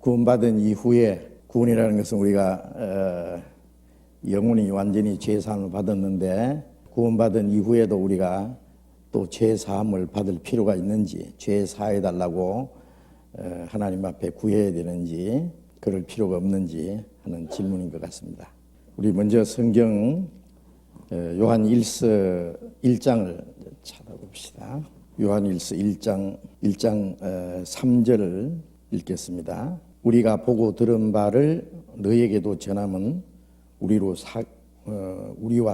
구원받은 이후에, 구원이라는 것은 우리가 영혼이 완전히 죄사함을 받았는데 구원받은 이후에도 우리가 또 죄사함을 받을 필요가 있는지, 죄 사해달라고 하나님 앞에 구해야 되는지, 그럴 필요가 없는지 하는 질문인 것 같습니다. 우리 먼저 성경 요한 1장을 찾아봅시다. 요한 1장 3절을 읽겠습니다. 우리가 보고 들은 바를 너에게도 전함은 우리와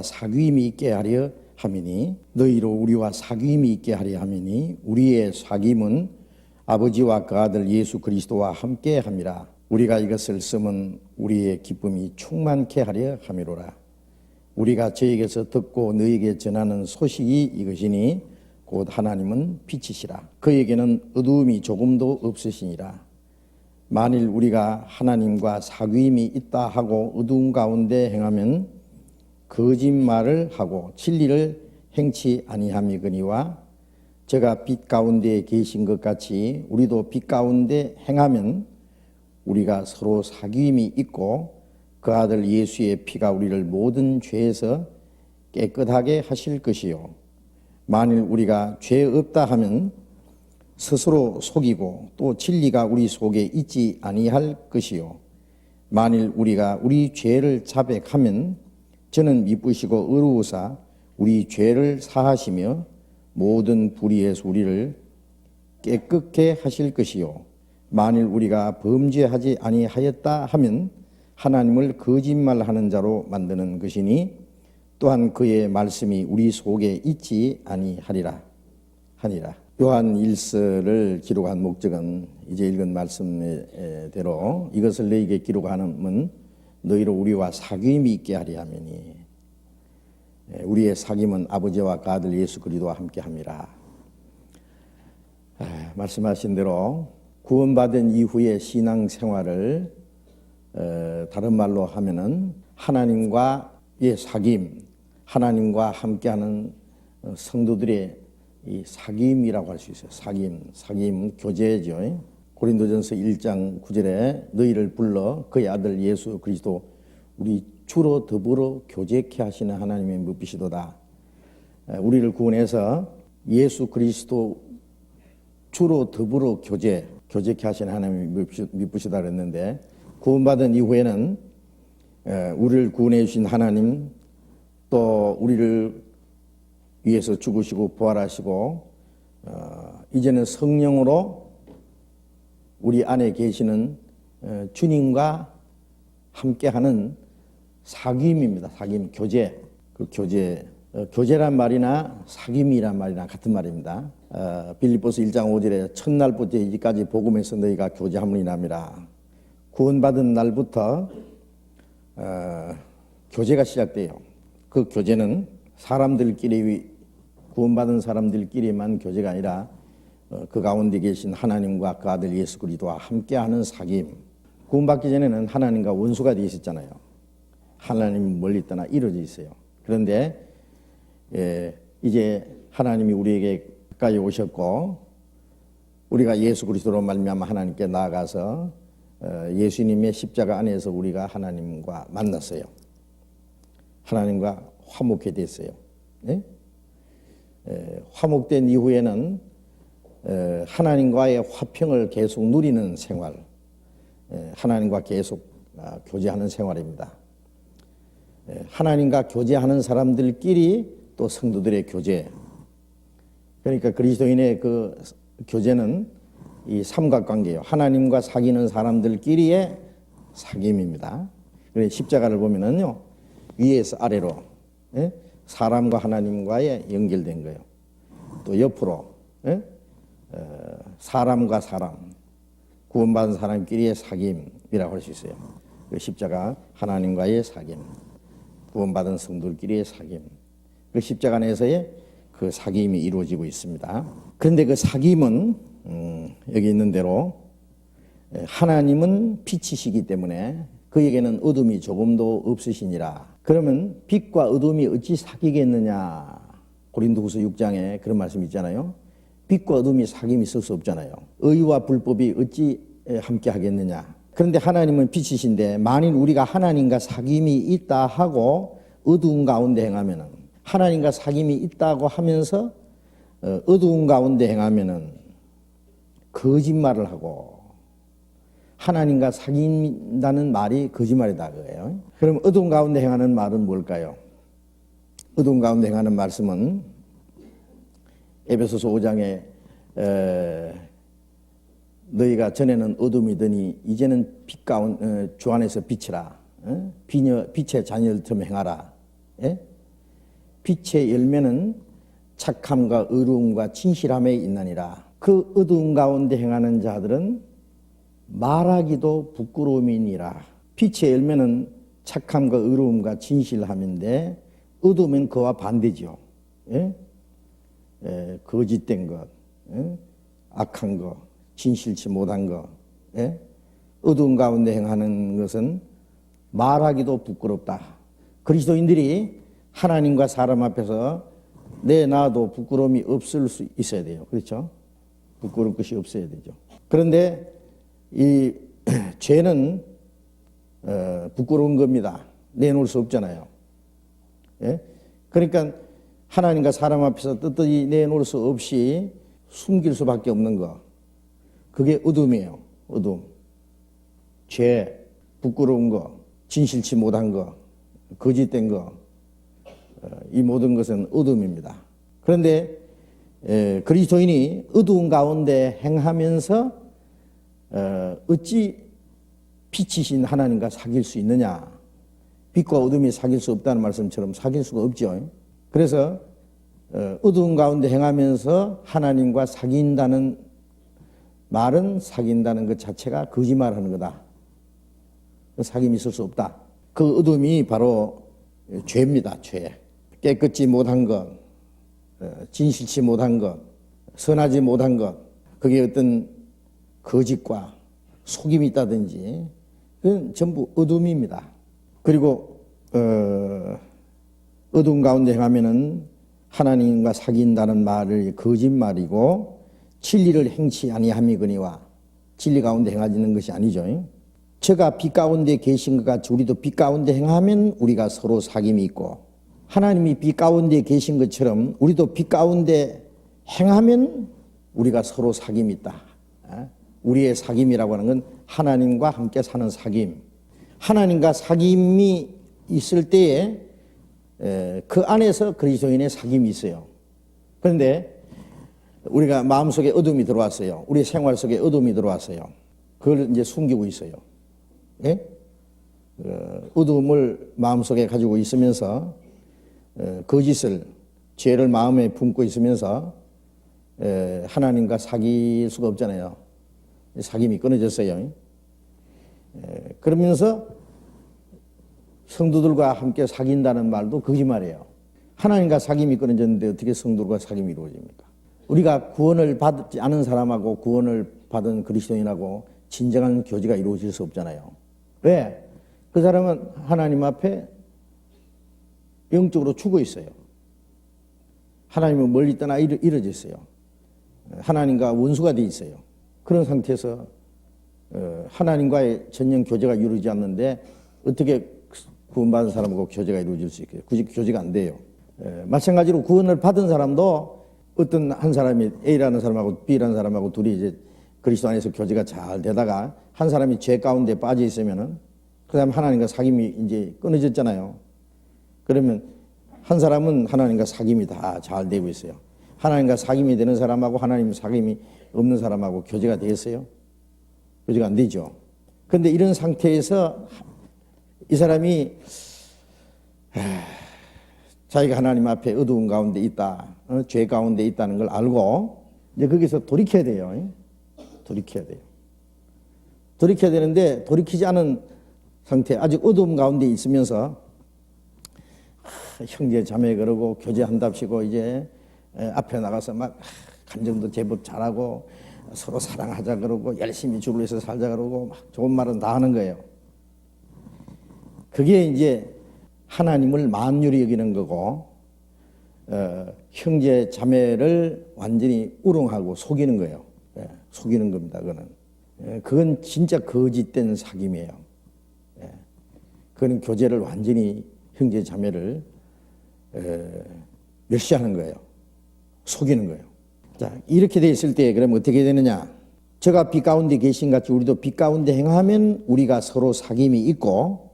사귐이 있게 하려 함이니, 너희로 우리와 사귐이 있게 하려 함이니 우리의 사귐은 아버지와 그 아들 예수 그리스도와 함께 함이라. 우리가 이것을 쓰면 우리의 기쁨이 충만케 하려 함이로라. 우리가 저에게서 듣고 너에게 전하는 소식이 이것이니 곧 하나님은 빛이시라. 그에게는 어두움이 조금도 없으시니라. 만일 우리가 하나님과 사귐이 있다 하고 어두운 가운데 행하면 거짓말을 하고 진리를 행치 아니함이거니와, 저가 빛 가운데 계신 것 같이 우리도 빛 가운데 행하면 우리가 서로 사귐이 있고 그 아들 예수의 피가 우리를 모든 죄에서 깨끗하게 하실 것이요, 만일 우리가 죄 없다 하면 스스로 속이고 또 진리가 우리 속에 있지 아니할 것이요, 만일 우리가 우리 죄를 자백하면 저는 미쁘시고 의로우사 우리 죄를 사하시며 모든 불의에서 우리를 깨끗게 하실 것이요, 만일 우리가 범죄하지 아니하였다 하면 하나님을 거짓말하는 자로 만드는 것이니 또한 그의 말씀이 우리 속에 있지 아니하리라 하니라. 요한 1서를 기록한 목적은 이제 읽은 말씀대로 이것을 너희에게 기록하는 너희로 우리와 사귐이 있게 하려 함이니, 우리의 사귐은 아버지와 그 아들 예수 그리스도와 함께 함이라. 말씀하신 대로 구원받은 이후의 신앙생활을 다른 말로 하면은 하나님과의 사귐, 하나님과 함께하는 성도들의 이 사귐이라고 할 수 있어요. 사귐은 교제죠. 고린도전서 1장 9절에 너희를 불러 그의 아들 예수 그리스도 우리 주로 더불어 교제케 하시는 하나님의 미쁘시도다. 우리를 구원해서 예수 그리스도 주로 더불어 교제케 하시는 하나님의 미쁘시다 그랬는데, 구원받은 이후에는 우리를 구원해 주신 하나님, 또 우리를 위해서 죽으시고 부활하시고 이제는 성령으로 우리 안에 계시는 주님과 함께하는 사귐입니다. 사귐, 교제. 그 교제란 말이나 사귐이란 말이나 같은 말입니다. 빌립보서 1장 5절에 첫날부터 이제까지 복음에서 너희가 교제함이니라. 구원받은 날부터 교제가 시작돼요. 그 교제는 사람들끼리, 구원받은 사람들끼리만 교제가 아니라 그 가운데 계신 하나님과 그 아들 예수 그리스도와 함께하는 사귐. 구원받기 전에는 하나님과 원수가 되어 있었잖아요. 하나님이 멀리 떠나 이루어져 있어요. 그런데 이제 하나님이 우리에게 가까이 오셨고 우리가 예수 그리스도로 말미암아 하나님께 나아가서 예수님의 십자가 안에서 우리가 하나님과 만났어요. 하나님과 화목해 됐어요. 네? 화목된 이후에는 하나님과의 화평을 계속 누리는 생활, 하나님과 계속 교제하는 생활입니다. 하나님과 교제하는 사람들끼리 또 성도들의 교제, 그러니까 그리스도인의 그 교제는 이 삼각관계예요. 하나님과 사귀는 사람들끼리의 사귐입니다. 그래서 십자가를 보면은요, 위에서 아래로 사람과 하나님과의 연결된 거예요. 또 옆으로 사람과 사람, 구원받은 사람끼리의 사귐이라고 할 수 있어요. 그 십자가 하나님과의 사귐, 구원받은 성도들끼리의 사귐, 그 십자가 안에서의 그 사귐이 이루어지고 있습니다. 그런데 그 사귐은 여기 있는 대로 하나님은 빛이시기 때문에 그에게는 어둠이 조금도 없으시니라. 그러면 빛과 어둠이 어찌 사귀겠느냐? 고린도후서 6장에 그런 말씀이 있잖아요. 빛과 어둠이 사귐이 있을 수 없잖아요. 의와 불법이 어찌 함께 하겠느냐? 그런데 하나님은 빛이신데 만일 우리가 하나님과 사귐이 있다 하고 어두운 가운데 행하면은, 하나님과 사귐이 있다고 하면서 어두운 가운데 행하면은 거짓말을 하고, 하나님과 사귄다는 말이 거짓말이다 그거예요. 그럼 어두운 가운데 행하는 말은 뭘까요? 어두운 가운데 행하는 말씀은 에베소서 5장에 너희가 전에는 어둠이더니 이제는 빛 가운데 주 안에서 빛이라, 빛의 자녀들처럼 행하라. 예? 빛의 열매는 착함과 의로움과 진실함에 있나니라. 그 어두운 가운데 행하는 자들은 말하기도 부끄러움이니라. 빛의 열매는 착함과 의로움과 진실함인데 어두움은 그와 반대죠. 예? 거짓된 것, 악한 것, 진실치 못한 것. 예? 어두운 가운데 행하는 것은 말하기도 부끄럽다. 그리스도인들이 하나님과 사람 앞에서 내 나도 부끄러움이 없을 수 있어야 돼요. 그렇죠? 부끄러울 것이 없어야 되죠. 그런데 이 죄는 부끄러운 겁니다. 내놓을 수 없잖아요. 예? 그러니까 하나님과 사람 앞에서 떳떳이 내놓을 수 없이 숨길 수밖에 없는 거, 그게 어둠이에요. 어둠. 죄, 부끄러운 거, 진실치 못한 거, 거짓된 거, 이 모든 것은 어둠입니다. 그런데 그리스도인이 어두운 가운데 행하면서 어찌 빛이신 하나님과 사귈 수 있느냐? 빛과 어둠이 사귈 수 없다는 말씀처럼 사귈 수가 없죠. 그래서 어두운 가운데 행하면서 하나님과 사귄다는 말은, 사귄다는 것 자체가 거짓말하는 거다. 사귐이 있을 수 없다. 그 어둠이 바로 죄입니다. 죄. 깨끗지 못한 것, 진실치 못한 것, 선하지 못한 것, 그게 어떤 거짓과 속임이 있다든지, 그건 전부 어둠입니다. 그리고 어두운 가운데 행하면은 하나님과 사귄다는 말을 거짓말이고, 진리를 행치 아니함이거니와, 진리 가운데 행하지는 것이 아니죠. 저가 빛 가운데 계신 것 같이 우리도 빛 가운데 행하면 우리가 서로 사귐이 있고, 하나님이 빛 가운데 계신 것처럼 우리도 빛 가운데 행하면 우리가 서로 사귐이 있다. 우리의 사귐이라고 하는 건 하나님과 함께 사는 사귐. 하나님과 사귐이 있을 때에 그 안에서 그리스도인의 사귐이 있어요. 그런데 우리가 마음속에 어둠이 들어왔어요. 우리 생활 속에 어둠이 들어왔어요. 그걸 이제 숨기고 있어요. 예? 어둠을 마음속에 가지고 있으면서 거짓을, 죄를 마음에 품고 있으면서 하나님과 사귈 수가 없잖아요. 사귐이 끊어졌어요. 그러면서 성도들과 함께 사귄다는 말도 거짓말이에요. 하나님과 사귐이 끊어졌는데 어떻게 성도들과 사귐이 이루어집니까? 우리가 구원을 받지 않은 사람하고 구원을 받은 그리스도인하고 진정한 교제가 이루어질 수 없잖아요. 왜? 그 사람은 하나님 앞에 영적으로 죽어 있어요. 하나님은 멀리 떠나 이루어져 있어요. 하나님과 원수가 돼 있어요. 그런 상태에서 하나님과의 전형 교제가 이루어지지 않는데 어떻게 구원받은 사람하고 교제가 이루어질 수 있겠어요? 굳이 교제가 안 돼요. 마찬가지로 구원을 받은 사람도 어떤 한 사람이 A라는 사람하고 B라는 사람하고 둘이 이제 그리스도 안에서 교제가 잘 되다가 한 사람이 죄 가운데 빠져 있으면은 그 사람 하나님과 사귐이 이제 끊어졌잖아요. 그러면 한 사람은 하나님과 사귐이 다 잘 되고 있어요. 하나님과 사귐이 되는 사람하고 하나님 사귐이 없는 사람하고 교제가 되겠어요? 교제가 안 되죠. 그런데 이런 상태에서 이 사람이 자기가 하나님 앞에 어두운 가운데 있다, 죄 가운데 있다는 걸 알고 이제 거기서 돌이켜야 돼요. 돌이켜야 돼요. 돌이켜야 되는데 돌이키지 않은 상태, 아직 어두움 가운데 있으면서 형제 자매 그러고 교제한답시고 이제 앞에 나가서 막 감정도 제법 잘하고 서로 사랑하자 그러고 열심히 주를 위해서 살자 그러고 막 좋은 말은 다 하는 거예요. 그게 이제 하나님을 만유리 여기는 거고 형제 자매를 완전히 우롱하고 속이는 거예요. 속이는 겁니다. 그거는 그건 진짜 거짓된 사귐이에요. 그건 교제를 완전히 형제 자매를 멸시하는 거예요. 속이는 거예요. 자, 이렇게 돼 있을 때 그럼 어떻게 되느냐? 저가 빛 가운데 계신 같이 우리도 빛 가운데 행하면 우리가 서로 사귐이 있고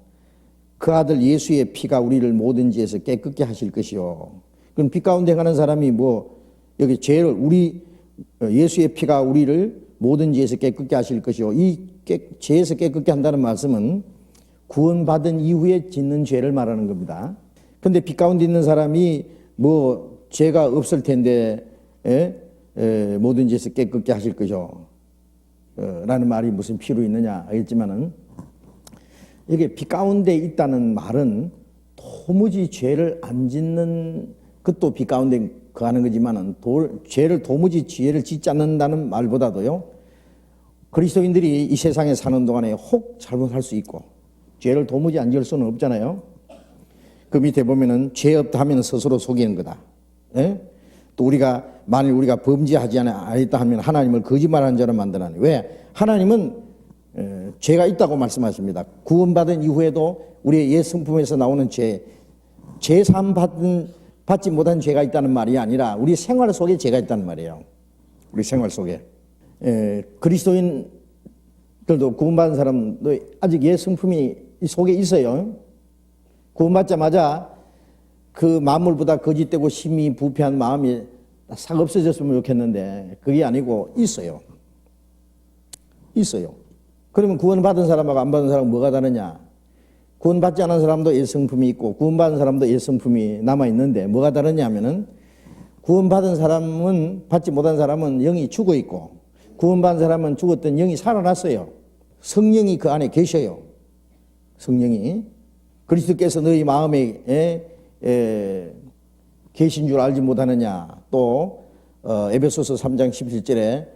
그 아들 예수의 피가 우리를 모든 죄에서 깨끗게 하실 것이요. 그럼 빛 가운데 행하는 사람이 여기 죄를 예수의 피가 우리를 모든 죄에서 깨끗게 하실 것이요. 이 죄에서 깨끗게 한다는 말씀은 구원받은 이후에 짓는 죄를 말하는 겁니다. 근데 빛 가운데 있는 사람이 죄가 없을 텐데 모든 죄에서 깨끗게 하실 것이요. 라는 말이 무슨 필요 있느냐 알겠지만은 이게 빛 가운데 있다는 말은 도무지 죄를 안 짓는 그것도 빛 가운데 거하는 거지만은 죄를 짓지 않는다는 말보다도요 그리스도인들이 이 세상에 사는 동안에 혹 잘못할 수 있고 죄를 도무지 안 지을 수는 없잖아요. 그 밑에 보면은 죄 없다 하면 스스로 속이는 거다. 또 만일 우리가 범죄하지 않았다 하면 하나님을 거짓말하는 자로 만드나니. 왜? 하나님은 죄가 있다고 말씀하십니다. 구원받은 이후에도 우리의 옛 성품에서 나오는 죄사함 받지 못한 죄가 있다는 말이 아니라 우리 생활 속에 죄가 있다는 말이에요. 우리 생활 속에. 그리스도인들도 구원받은 사람도 아직 옛 성품이 속에 있어요. 구원받자마자 그 만물보다 거짓되고 심히 부패한 마음이 싹 없어졌으면 좋겠는데 그게 아니고 있어요. 그러면 구원받은 사람하고 안 받은 사람은 뭐가 다르냐? 구원받지 않은 사람도 옛 성품이 있고 구원받은 사람도 옛 성품이 남아있는데 뭐가 다르냐 하면은 구원받은 사람은 받지 못한 사람은 영이 죽어 있고 구원받은 사람은 죽었던 영이 살아났어요. 성령이 그 안에 계셔요. 성령이. 그리스도께서 너희 마음에 계신 줄 알지 못하느냐. 또 에베소서 3장 17절에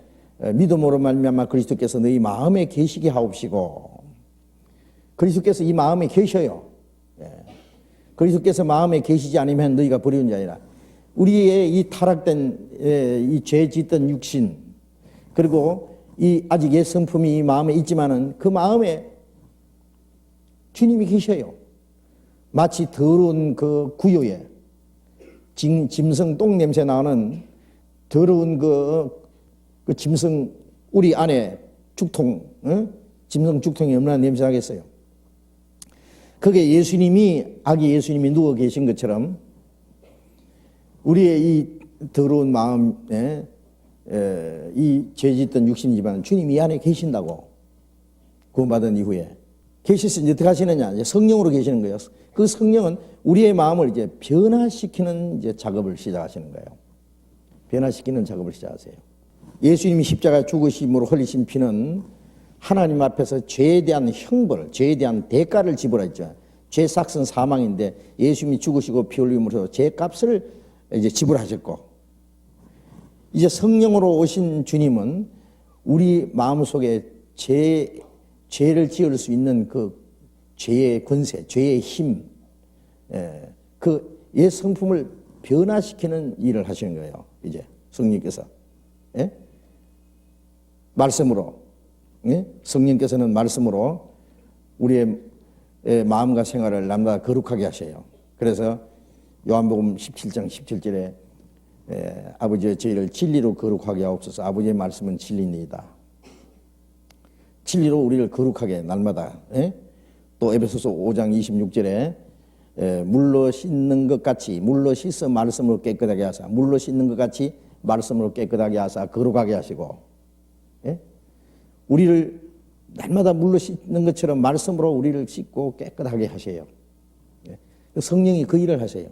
믿음으로 말미암아 그리스도께서 너희 마음에 계시게 하옵시고. 그리스도께서 이 마음에 계셔요. 그리스도께서 마음에 계시지 않으면 너희가 버리는 자니라. 우리의 이 타락된 이 죄 짓던 육신 그리고 이 아직 옛 성품이 이 마음에 있지만은 그 마음에 주님이 계셔요. 마치 더러운 그 구요에 짐승 똥 냄새 나는 더러운 그 짐승 우리 안에 죽통, 짐승 죽통이 얼마나 냄새 나겠어요. 그게 아기 예수님이 누워 계신 것처럼 우리의 이 더러운 마음에 이 죄짓던 육신이지만 주님이 이 안에 계신다고. 구원받은 이후에 계시서 어떻게 하시느냐? 이제 성령으로 계시는 거예요. 그 성령은 우리의 마음을 이제 변화시키는 작업을 시작하시는 거예요. 변화시키는 작업을 시작하세요. 예수님이 십자가 죽으심으로 흘리신 피는 하나님 앞에서 죄에 대한 형벌, 죄에 대한 대가를 지불했죠. 죄 삭은 사망인데 예수님이 죽으시고 피 흘림으로 죄 값을 이제 지불하셨고, 이제 성령으로 오신 주님은 우리 마음속에 죄를 지을 수 있는 그 죄의 권세, 죄의 힘, 그 옛 성품을 변화시키는 일을 하시는 거예요. 이제 성령께서 말씀으로, 성령께서는 말씀으로 우리의 마음과 생활을 날마다 거룩하게 하셔요. 그래서 요한복음 17장 17절에 아버지의 저희를 진리로 거룩하게 하옵소서. 아버지의 말씀은 진리니이다. 진리로 우리를 거룩하게 날마다. 또 에베소서 5장 26절에 물로 씻는 것 같이, 물로 씻어 말씀으로 깨끗하게 하사, 물로 씻는 것 같이 말씀으로 깨끗하게 하사 거룩하게 하시고, 우리를 날마다 물로 씻는 것처럼 말씀으로 우리를 씻고 깨끗하게 하세요. 성령이 그 일을 하세요.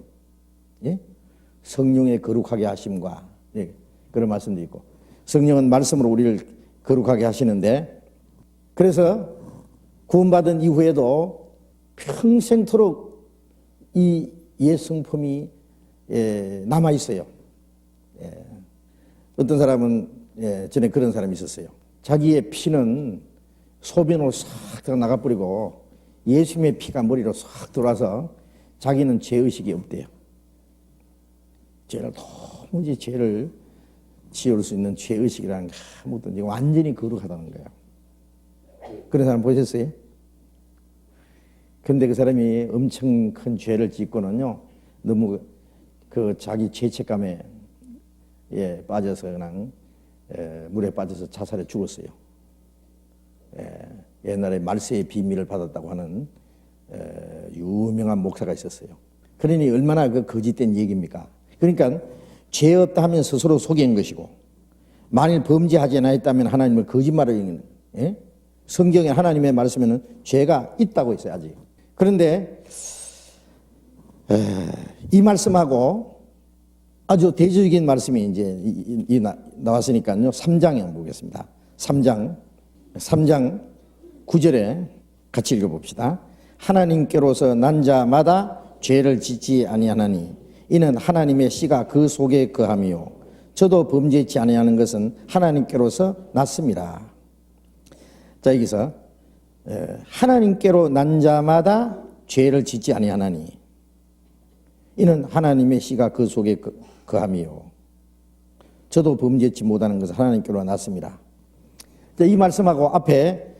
성령의 거룩하게 하심과 그런 말씀도 있고, 성령은 말씀으로 우리를 거룩하게 하시는데, 그래서 구원받은 이후에도 평생토록 이 옛 성품이 남아 있어요. 어떤 사람은 전에 그런 사람이 있었어요. 자기의 피는 소변으로 싹 나가버리고 예수님의 피가 머리로 싹 들어와서 자기는 죄의식이 없대요. 죄를 지을 수 있는 죄의식이라는 게 아무것도 완전히 거룩하다는 거예요. 그런 사람 보셨어요? 근데 그 사람이 엄청 큰 죄를 짓고는요, 너무 그 자기 죄책감에 빠져서 그냥 물에 빠져서 자살해 죽었어요. 옛날에 말세의 비밀을 받았다고 하는 유명한 목사가 있었어요. 그러니 얼마나 그 거짓된 얘기입니까? 그러니까 죄 없다 하면 스스로 속인 것이고, 만일 범죄하지 않았다면 하나님을 거짓말을, 성경에 하나님의 말씀에는 죄가 있다고 있어요, 아직. 그런데 이 말씀하고 아주 대조적인 말씀이 이제 나왔으니까요. 3장에 한번 보겠습니다. 3장 9절에 같이 읽어봅시다. 하나님께로서 난 자마다 죄를 짓지 아니하나니 이는 하나님의 씨가 그 속에 거함이요 저도 범죄치 아니하는 것은 하나님께로서 났습니다. 자, 여기서 하나님께로 난 자마다 죄를 짓지 아니하나니 이는 하나님의 씨가 그 속에 거함이요 저도 범죄치 못하는 것은 하나님께로 났습니다. 자, 이 말씀하고 앞에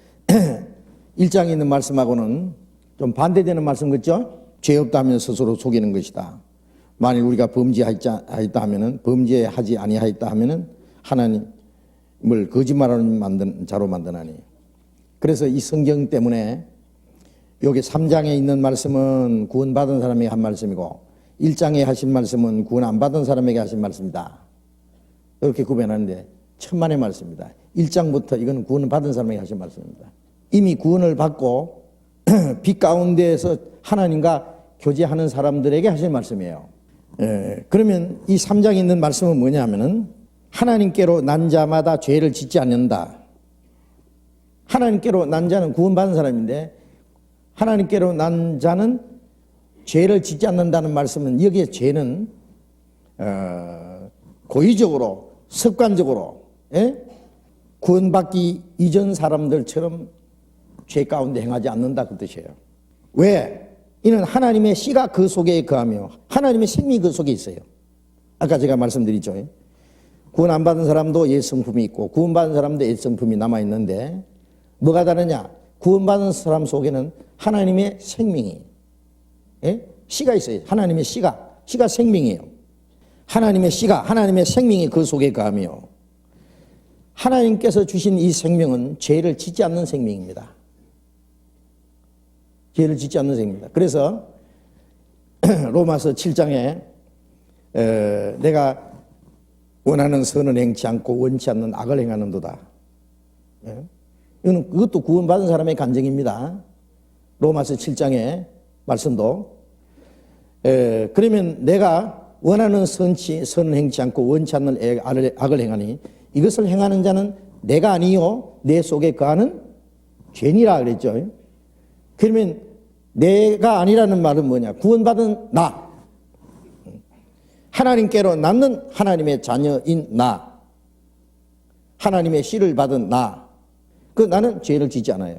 1장에 있는 말씀하고는 좀 반대되는 말씀 같죠? 죄 없다 하면 스스로 속이는 것이다. 만일 우리가 범죄하였다 하면은, 범죄하지 아니하였다 하면은 하나님을 거짓말하는 자로 만드나니. 그래서 이 성경 때문에 여기 3장에 있는 말씀은 구원받은 사람에게 한 말씀이고 1장에 하신 말씀은 구원 안 받은 사람에게 하신 말씀이다. 이렇게 구별하는데 천만의 말씀입니다. 1장부터 이건 구원을 받은 사람에게 하신 말씀입니다. 이미 구원을 받고 빛 가운데에서 하나님과 교제하는 사람들에게 하신 말씀이에요. 그러면 이 3장에 있는 말씀은 뭐냐면은 하나님께로 난 자마다 죄를 짓지 않는다. 하나님께로 난 자는 구원받은 사람인데 하나님께로 난 자는 죄를 짓지 않는다는 말씀은 여기에 죄는 고의적으로 습관적으로 구원받기 이전 사람들처럼 죄 가운데 행하지 않는다 그 뜻이에요. 왜? 이는 하나님의 씨가 그 속에 거하며 하나님의 생명이 그 속에 있어요. 아까 제가 말씀드렸죠. 구원 안 받은 사람도 옛 성품이 있고 구원받은 사람도 옛 성품이 남아있는데 뭐가 다르냐? 구원받은 사람 속에는 하나님의 생명이 씨가 있어요. 하나님의 씨가 생명이에요. 하나님의 씨가 하나님의 생명이 그 속에 거하며 하나님께서 주신 이 생명은 죄를 짓지 않는 생명입니다. 죄를 짓지 않는 생명입니다. 그래서 로마서 7장에 내가 원하는 선은 행치 않고 원치 않는 악을 행하는도다. 이건 그것도 구원받은 사람의 간증입니다. 로마서 7장의 말씀도. 그러면 내가 원하는 선은 행치 않고 원치 않는 악을 행하니 이것을 행하는 자는 내가 아니요 내 속에 거하는 죄니라 그랬죠. 그러면 내가 아니라는 말은 뭐냐? 구원받은 나, 하나님께로 낳는 하나님의 자녀인 나, 하나님의 씨를 받은 나, 나는 죄를 짓지 않아요.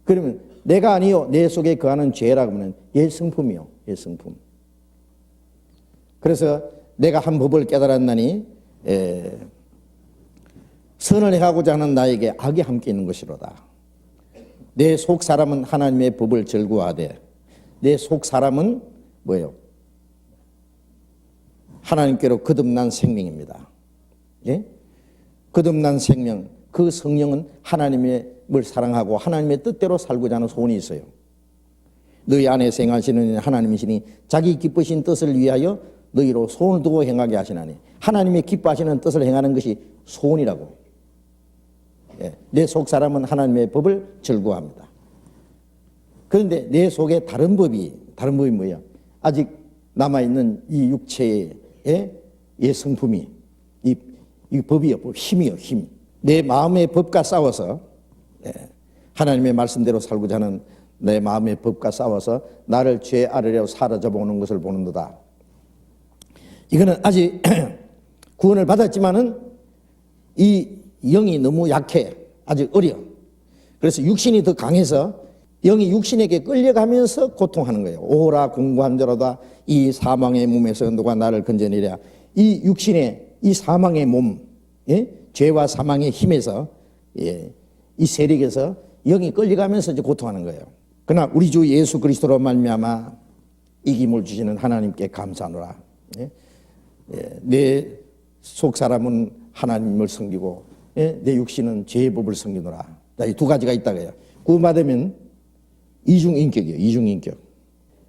그러면 내가 아니요 내 속에 거하는 죄라고 하면 옛 성품이요, 옛 성품. 그래서 내가 한 법을 깨달았나니 선을 행하고자 하는 나에게 악이 함께 있는 것이로다. 내 속 사람은 하나님의 법을 즐거워하되 내 속 사람은 뭐예요? 하나님께로 거듭난 생명입니다. 예? 거듭난 생명, 그 성령은 하나님을 사랑하고 하나님의 뜻대로 살고자 하는 소원이 있어요. 너희 안에 생하시는 하나님이시니 자기 기쁘신 뜻을 위하여 너희로 소원을 두고 행하게 하시나니 하나님의 기뻐하시는 뜻을 행하는 것이 소원이라고. 내 속 사람은 하나님의 법을 즐거워합니다. 그런데 내 속에 다른 법이 뭐예요? 아직 남아있는 이 육체의 옛 성품이 이 법이요, 힘이요, 힘. 내 마음의 법과 싸워서 하나님의 말씀대로 살고자 하는 내 마음의 법과 싸워서 나를 죄 아래로 사로잡아 오는 것을 보는도다. 이거는 아직 구원을 받았지만은 이 영이 너무 약해. 아직 어려. 그래서 육신이 더 강해서 영이 육신에게 끌려가면서 고통하는 거예요. 오라 공고한 자로다 이 사망의 몸에서 누가 나를 건져내랴. 이 육신의 이 사망의 몸, 죄와 사망의 힘에서 이 세력에서 영이 끌려가면서 이제 고통하는 거예요. 그러나 우리 주 예수 그리스도로 말미암아 이김을 주시는 하나님께 감사하노라. 내 속 사람은 하나님을 섬기고 내 육신은 죄의 법을 섬기노라. 이 두 가지가 있다고 해요. 구원받으면 이중인격이에요. 이중인격.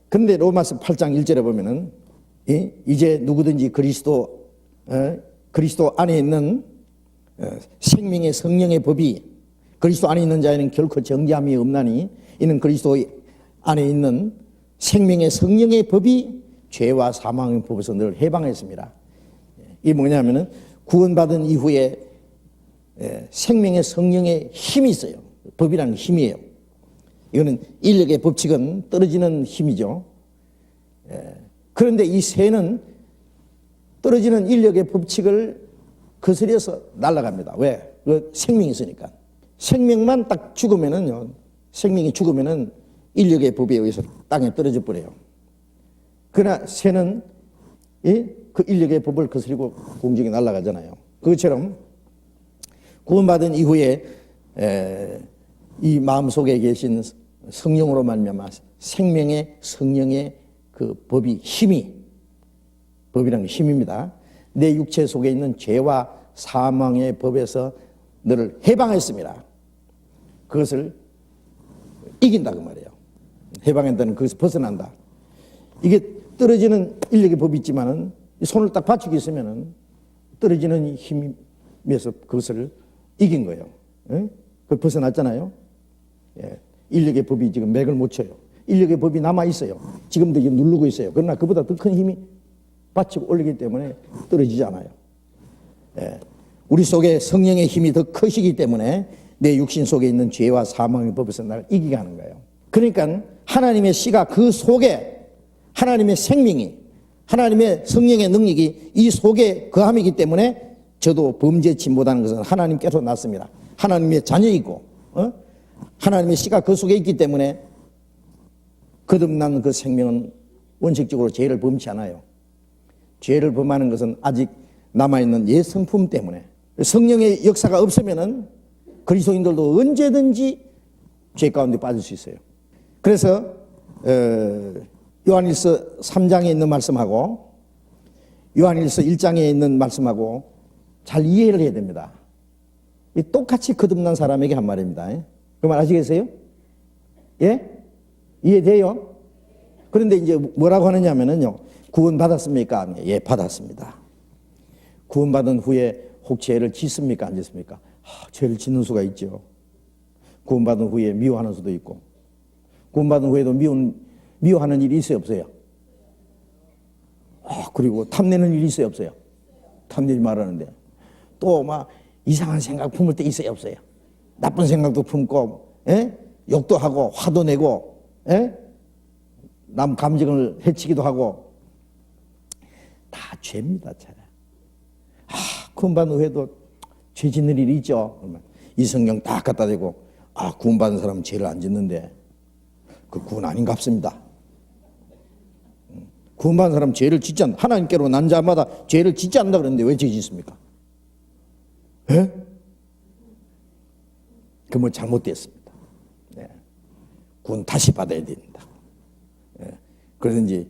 그런데 로마서 8장 1절에 보면은 이제 누구든지 그리스도 안에 있는 생명의 성령의 법이 그리스도 안에 있는 자에는 결코 정죄함이 없나니 이는 그리스도 안에 있는 생명의 성령의 법이 죄와 사망의 법에서 늘 해방했습니다. 이게 뭐냐면은 구원받은 이후에 생명의 성령의 힘이 있어요. 법이라는 힘이에요. 이거는 인력의 법칙은 떨어지는 힘이죠. 그런데 이 새는 떨어지는 인력의 법칙을 거스려서 날아갑니다. 왜? 그 생명이 있으니까. 생명만 딱 죽으면은요, 생명이 죽으면은 인력의 법에 의해서 땅에 떨어져 버려요. 그러나 새는 그 인력의 법을 거스리고 공중에 날아가잖아요. 그것처럼 구원받은 이후에 이 마음속에 계신 성령으로 말미암아 생명의 성령의 그 법이 힘이 법이라는 게 힘입니다. 내 육체 속에 있는 죄와 사망의 법에서 너를 해방했습니다. 그것을 이긴다 그 말이에요. 해방한다는 것에서 벗어난다. 이게 떨어지는 인력의 법이 있지만은 손을 딱 받치고 있으면은 떨어지는 힘에서 그것을 이긴 거예요. 그 벗어났잖아요. 인력의 법이 지금 맥을 못 쳐요. 인력의 법이 남아 있어요. 지금도 이게 누르고 있어요. 그러나 그보다 더 큰 힘이 받치고 올리기 때문에 떨어지지 않아요. 우리 속에 성령의 힘이 더 크시기 때문에 내 육신 속에 있는 죄와 사망의 법에서 나를 이기게 하는 거예요. 그러니까 하나님의 씨가 그 속에 하나님의 생명이 하나님의 성령의 능력이 이 속에 거함이기 때문에 저도 범죄치 못하는 것은 하나님께서 났습니다. 하나님의 자녀이고 하나님의 씨가 그 속에 있기 때문에 거듭난 그 생명은 원칙적으로 죄를 범치 않아요. 죄를 범하는 것은 아직 남아있는 옛 성품 때문에 성령의 역사가 없으면은 그리스도인들도 언제든지 죄 가운데 빠질 수 있어요. 그래서 요한일서 3장에 있는 말씀하고 요한일서 1장에 있는 말씀하고 잘 이해를 해야 됩니다. 똑같이 거듭난 사람에게 한 말입니다. 그 말 아시겠어요? 예? 이해돼요? 그런데 이제 뭐라고 하느냐면요. 구원 받았습니까? 예, 받았습니다. 구원받은 후에 혹 죄를 짓습니까? 안 짓습니까? 죄를 짓는 수가 있죠. 구원받은 후에 미워하는 수도 있고, 구원받은 후에도 미워하는 일이 있어요, 없어요? 그리고 탐내는 일이 있어요, 없어요? 탐내지 말하는데. 또 막 이상한 생각 품을 때 있어요, 없어요? 나쁜 생각도 품고, 욕도 하고, 화도 내고, 남 감정을 해치기도 하고, 다 죄입니다, 죄. 구원받은 후에도 죄 짓는 일이 있죠. 그러면 이 성경 딱 갖다 대고, 구원받은 사람은 죄를 안 짓는데, 그 구원 아닌갑습니다. 구원받은 사람은 죄를 짓지 않는다. 하나님께로 난 자마다 죄를 짓지 않는다 그랬는데 왜 죄 짓습니까? 그 뭐 잘못됐습니다. 구원 다시 받아야 됩니다. 그러든지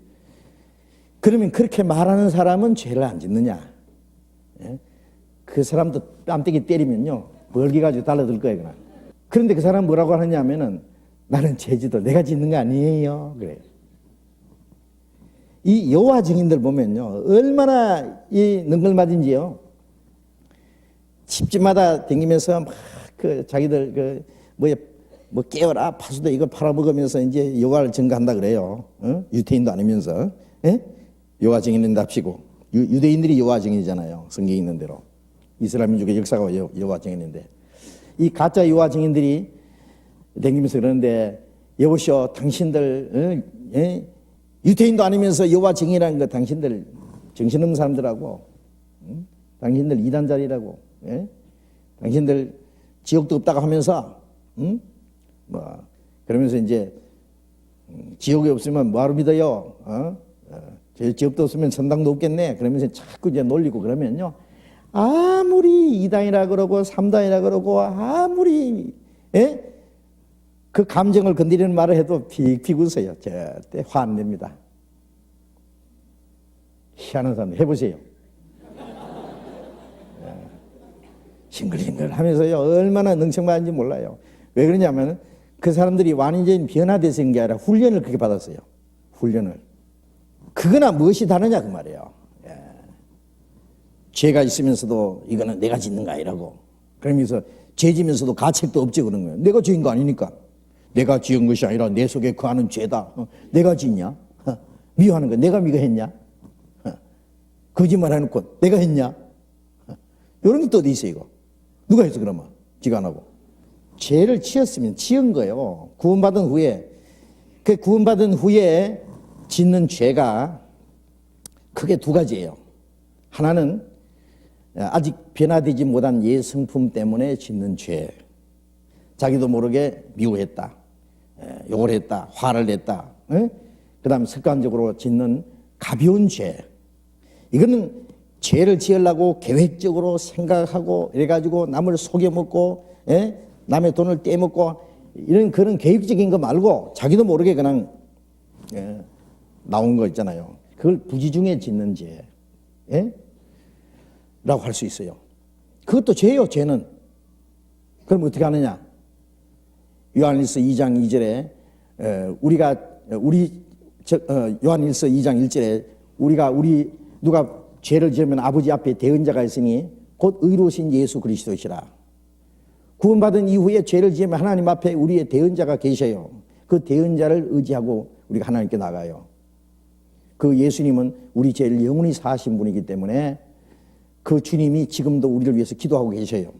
그러면 그렇게 말하는 사람은 죄를 안 짓느냐? 그 사람도 뺨때기 때리면요 벌기 가지고 달라들 거예요. 그냥. 그런데 그 사람 뭐라고 하느냐면은 나는 죄지도 내가 짓는 거 아니에요. 그래요. 이 여호와 증인들 보면요 얼마나 이 능글맞은지요. 집집마다 다니면서 막 그 자기들 뭐 깨어라 파수도 이거 팔아먹으면서 이제 여호와를 증거한다 그래요. 유태인도 아니면서 여호와 증인인답시고 유대인들이 여호와 증인이잖아요. 성경에 있는 대로 이스라엘 민족의 역사가 여호와 증인인데 이 가짜 여호와 증인들이 다니면서 그러는데 여보시오 당신들 유태인도 아니면서 여호와 증인이라는 거 당신들 정신없는 사람들하고 당신들 이단자리라고 당신들 지옥도 없다고 하면서 그러면서 이제 지옥이 없으면 뭐하러 믿어요? 지옥도 없으면 천당도 없겠네. 그러면서 자꾸 이제 놀리고 그러면요. 아무리 2단이라 그러고 3단이라 그러고 아무리 그 감정을 건드리는 말을 해도 픽픽 웃어요. 절대 화 안 냅니다. 희한한 사람 해보세요. 싱글싱글 하면서요, 얼마나 능청맞은지 몰라요. 왜 그러냐면 그 사람들이 완전히 변화돼서 한 게 아니라 훈련을 그렇게 받았어요. 훈련을. 그거나 무엇이 다르냐 그 말이에요. 예. 죄가 있으면서도 이거는 내가 짓는 거 아니라고. 그러면서 죄 지면서도 가책도 없지 그런 거예요. 내가 지은 거 아니니까. 내가 지은 것이 아니라 내 속에 거하는 죄다. 내가 짓냐? 미워하는 거 내가 미가 했냐? 거짓말 해놓고 내가 했냐? 이런 게 또 어디 있어 이거? 누가 했어 그러면? 지가 안 하고. 죄를 지었으면 지은 거예요. 구원받은 후에. 그 구원받은 후에 짓는 죄가 크게 두 가지예요. 하나는 아직 변화되지 못한 옛 성품 때문에 짓는 죄. 자기도 모르게 미워했다. 욕을 했다. 화를 냈다. 그 다음 습관적으로 짓는 가벼운 죄. 이거는 죄를 지으려고 계획적으로 생각하고 이래가지고 남을 속여먹고 남의 돈을 떼먹고 이런 그런 계획적인 거 말고 자기도 모르게 그냥 나온 거 있잖아요. 그걸 부지중에 짓는 죄 라고 할 수 있어요. 그것도 죄요. 죄는. 그럼 어떻게 하느냐? 요한일서 2장 2절에 요한일서 2장 1절에 누가 죄를 지으면 아버지 앞에 대언자가 있으니 곧 의로우신 예수 그리스도시라. 구원받은 이후에 죄를 지으면 하나님 앞에 우리의 대언자가 계셔요. 그 대언자를 의지하고 우리가 하나님께 나가요. 그 예수님은 우리 죄를 영원히 사하신 분이기 때문에 그 주님이 지금도 우리를 위해서 기도하고 계셔요.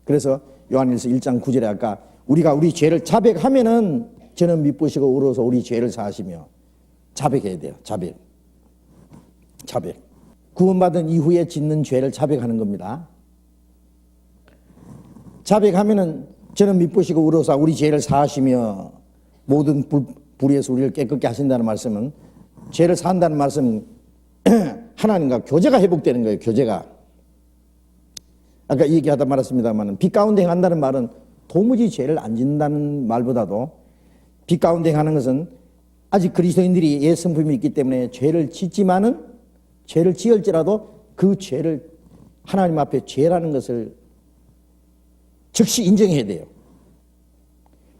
그래서 요한일서 1장 9절에 아까 우리가 우리 죄를 자백하면은 저는 미쁘시고 의로워서 우리 죄를 사하시며 자백해야 돼요. 자백. 구원받은 이후에 짓는 죄를 자백하는 겁니다. 자백하면은 저는 미쁘시고 의로워서 우리 죄를 사하시며 모든 불의에서 우리를 깨끗게 하신다는 말씀은 죄를 사한다는 말씀은 하나님과 교제가 회복되는 거예요. 교제가. 아까 얘기하다 말았습니다만 빛 가운데 행한다는 말은 도무지 죄를 안 짓는다는 말보다도 빛 가운데 행하는 것은 아직 그리스도인들이 옛 성품이 있기 때문에 죄를 짓지만은 죄를 지을지라도 그 죄를 하나님 앞에 죄라는 것을 즉시 인정해야 돼요.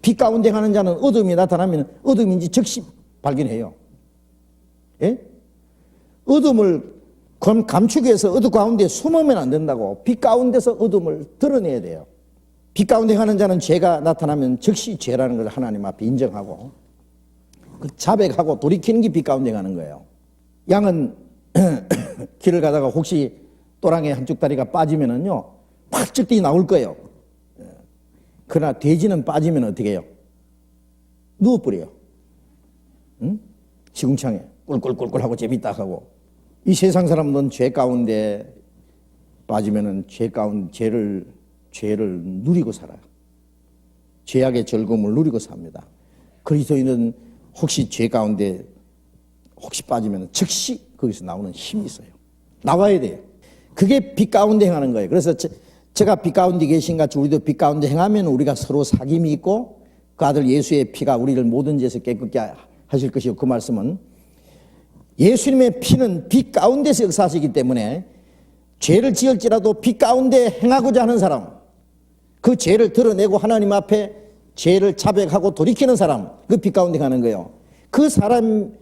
빛 가운데 가는 자는 어둠이 나타나면 어둠인지 즉시 발견해요. 예? 어둠을 감추기 위해서 어둠 가운데 숨으면 안 된다고. 빛 가운데서 어둠을 드러내야 돼요. 빛 가운데 가는 자는 죄가 나타나면 즉시 죄라는 걸 하나님 앞에 인정하고 그 자백하고 돌이키는 게 빛 가운데 가는 거예요. 양은 길을 가다가 혹시 또랑에 한쪽 다리가 빠지면은요 팍 뛰 나올 거예요. 그러나 돼지는 빠지면 어떻게 해요? 누워버려요. 응? 시궁창에 꿀꿀꿀꿀 하고 재밌다 하고. 이 세상 사람들은 죄 가운데 빠지면은 죄를 누리고 살아요. 죄악의 즐거움을 누리고 삽니다. 그리스도인은 혹시 죄 가운데 혹시 빠지면 즉시 거기서 나오는 힘이 있어요. 나와야 돼요. 그게 빛 가운데 행하는 거예요. 그래서 제가 빛 가운데 계신 같이 우리도 빛 가운데 행하면 우리가 서로 사귐이 있고 그 아들 예수의 피가 우리를 모든 죄에서 깨끗게 하실 것이고 그 말씀은 예수님의 피는 빛 가운데서 역사하시기 때문에 죄를 지을지라도 빛 가운데 행하고자 하는 사람, 그 죄를 드러내고 하나님 앞에 죄를 자백하고 돌이키는 사람, 그 빛 가운데 가는 거예요. 그 사람의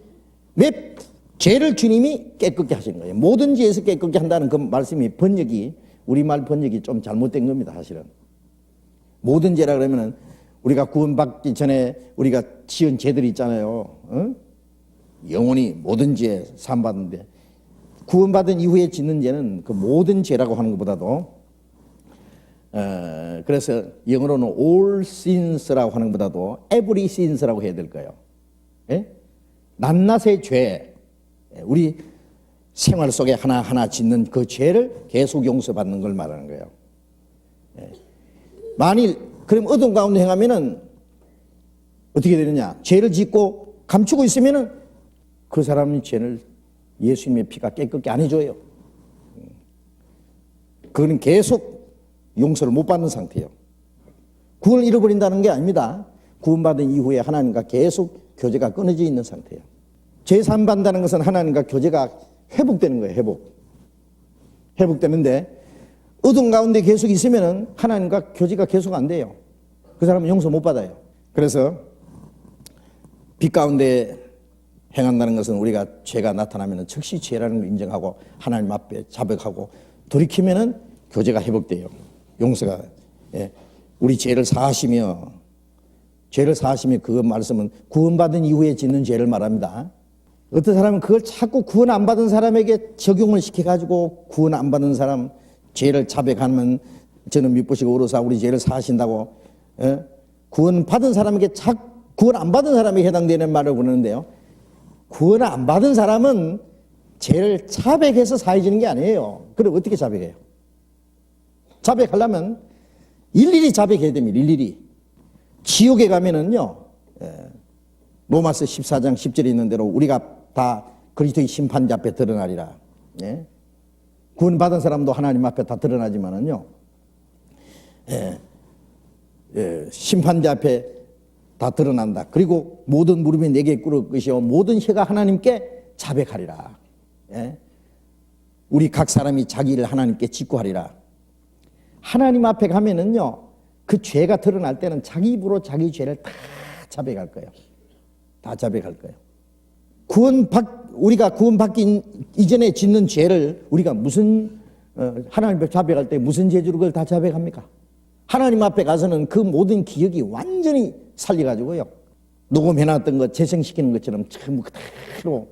죄를 주님이 깨끗게 하시는 거예요. 모든 죄에서 깨끗게 한다는 그 말씀이 우리말 번역이 좀 잘못된 겁니다, 사실은. 모든 죄라 그러면은 우리가 구원받기 전에 우리가 지은 죄들이 있잖아요. 영원히 모든 죄 사함받는데 구원받은 이후에 짓는 죄는 그 모든 죄라고 하는 것보다도 그래서 영어로는 all sins라고 하는 것보다도 every sins라고 해야 될 거예요. 예? 낱낱의 죄, 우리 생활 속에 하나하나 짓는 그 죄를 계속 용서받는 걸 말하는 거예요. 예. 만일 그럼 어둠 가운데 행하면은 어떻게 되느냐? 죄를 짓고 감추고 있으면은 그 사람의 죄를 예수님의 피가 깨끗게 안 해줘요. 그거는 계속 용서를 못 받는 상태예요. 구원을 잃어버린다는 게 아닙니다. 구원받은 이후에 하나님과 계속 교제가 끊어져 있는 상태예요. 죄 사함 받는다는 것은 하나님과 교제가 회복되는 거예요. 회복되는데 어둠 가운데 계속 있으면은 하나님과 교제가 계속 안 돼요. 그 사람은 용서 못 받아요. 그래서 빛 가운데 행한다는 것은 우리가 죄가 나타나면 즉시 죄라는 걸 인정하고 하나님 앞에 자백하고 돌이키면은 교제가 회복돼요. 용서가. 예. 우리 죄를 사하시며 그 말씀은 구원받은 이후에 짓는 죄를 말합니다. 어떤 사람은 그걸 자꾸 구원 안 받은 사람에게 적용을 시켜가지고 구원 안 받은 사람 죄를 자백하면 저는 미쁘시고 오로사 우리 죄를 사하신다고. 예? 구원 받은 사람에게 구원 안 받은 사람에 해당되는 말을 그러는데요. 구원 안 받은 사람은 죄를 자백해서 사해지는 게 아니에요. 그럼 어떻게 자백해요? 자백하려면 일일이 자백해야 됩니다. 일일이. 지옥에 가면은요, 로마서 14장 10절에 있는 대로 우리가 다 그리스도의 심판자 앞에 드러나리라. 예? 구원받은 사람도 하나님 앞에 다 드러나지만은요, 심판자 앞에 다 드러난다. 그리고 모든 무릎이 내게 꿇을 것이요 모든 혀가 하나님께 자백하리라. 예? 우리 각 사람이 자기 일을 하나님께 직구하리라. 하나님 앞에 가면은요, 그 죄가 드러날 때는 자기 입으로 자기 죄를 다 자백할 거예요. 다 자백할 거예요. 우리가 구원받기 이전에 짓는 죄를 우리가 하나님 앞에 자백할 때 무슨 죄주로 그걸 다 자백합니까? 하나님 앞에 가서는 그 모든 기억이 완전히 살려가지고요, 녹음해놨던 것 재생시키는 것처럼 전부 그대로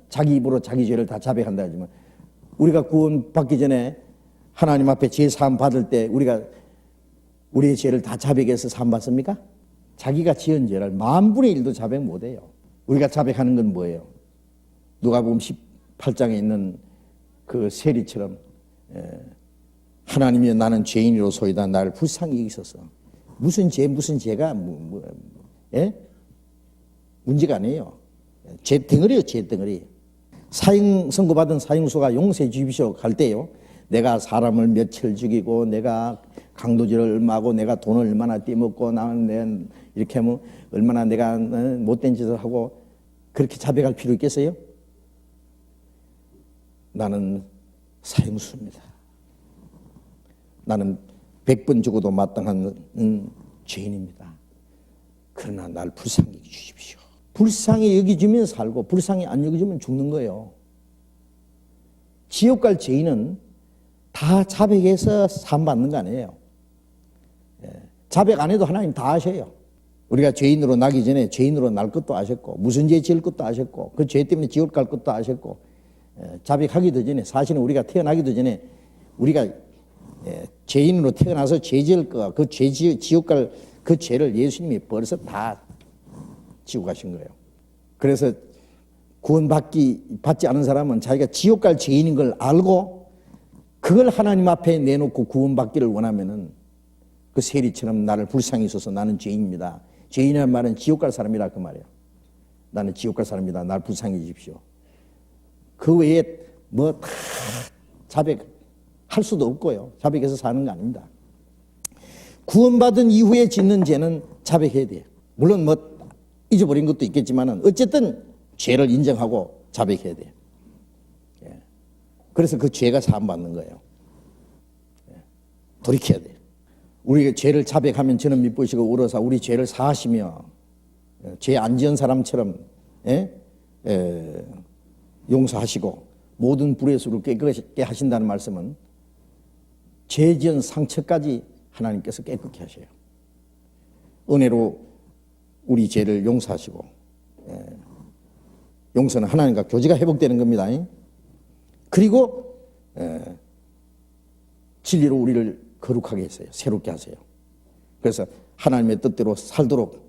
자기 입으로 자기 죄를 다 자백한다 하지만, 우리가 구원받기 전에 하나님 앞에 죄 사함 받을 때 우리가 우리의 죄를 다 자백해서 사함 받습니까? 자기가 지은 죄를 10,000분의 1도 자백 못해요. 우리가 자백하는 건 뭐예요? 누가복음 18장에 있는 그 세리처럼 하나님이 나는 죄인으로소이다 나를 불쌍히 여기소서. 무슨 죄가 예? 문제가 아니에요. 죄 덩어리요, 죄 덩어리. 선고받은 사형수가 용서해 주십시오 갈 때요, 내가 사람을 며칠 죽이고 내가 강도질을 얼마 하고 내가 돈을 얼마나 떼먹고 나는 이렇게 하면 얼마나 내가 못된 짓을 하고 그렇게 자백할 필요 있겠어요? 나는 사형수입니다. 나는 100번 죽어도 마땅한 죄인입니다. 그러나 날 불쌍히 여기주십시오. 불쌍히 여기주면 살고 불쌍히 안 여기주면 죽는 거예요. 지옥 갈 죄인은 다 자백해서 사함받는 거 아니에요. 자백 안 해도 하나님 다 아셔요. 우리가 죄인으로 나기 전에 죄인으로 날 것도 아셨고 무슨 죄 지을 것도 아셨고 그 죄 때문에 지옥 갈 것도 아셨고, 자백하기도 전에, 사실은 우리가 태어나기도 전에 우리가 죄인으로 태어나서 죄 지을 거, 그 지옥 갈 그 죄를 예수님이 벌써 다 지고 가신 거예요. 그래서 구원받지 않은 사람은 자기가 지옥 갈 죄인인 걸 알고 그걸 하나님 앞에 내놓고 구원받기를 원하면은 그 세리처럼 나를 불쌍히 여기소서 나는 죄인입니다. 죄인이라는 말은 지옥 갈 사람이라 그 말이에요. 나는 지옥 갈 사람입니다. 날 불쌍히 여기십시오. 그 외에 뭐 다 자백할 수도 없고요. 자백해서 사는 거 아닙니다. 구원받은 이후에 짓는 죄는 자백해야 돼요. 물론 뭐 잊어버린 것도 있겠지만은 어쨌든 죄를 인정하고 자백해야 돼요. 그래서 그 죄가 사함받는 거예요. 돌이켜야 돼요. 우리가 죄를 자백하면 저는 미쁘시고 우러사 우리 죄를 사하시며 죄 안 지은 사람처럼 용서하시고 모든 불의 수를 깨끗게 하신다는 말씀은 죄 지은 상처까지 하나님께서 깨끗게 하셔요. 은혜로 우리 죄를 용서하시고, 용서는 하나님과 교제가 회복되는 겁니다. 그리고 진리로 우리를 거룩하게 했어요. 새롭게 하세요. 그래서 하나님의 뜻대로 살도록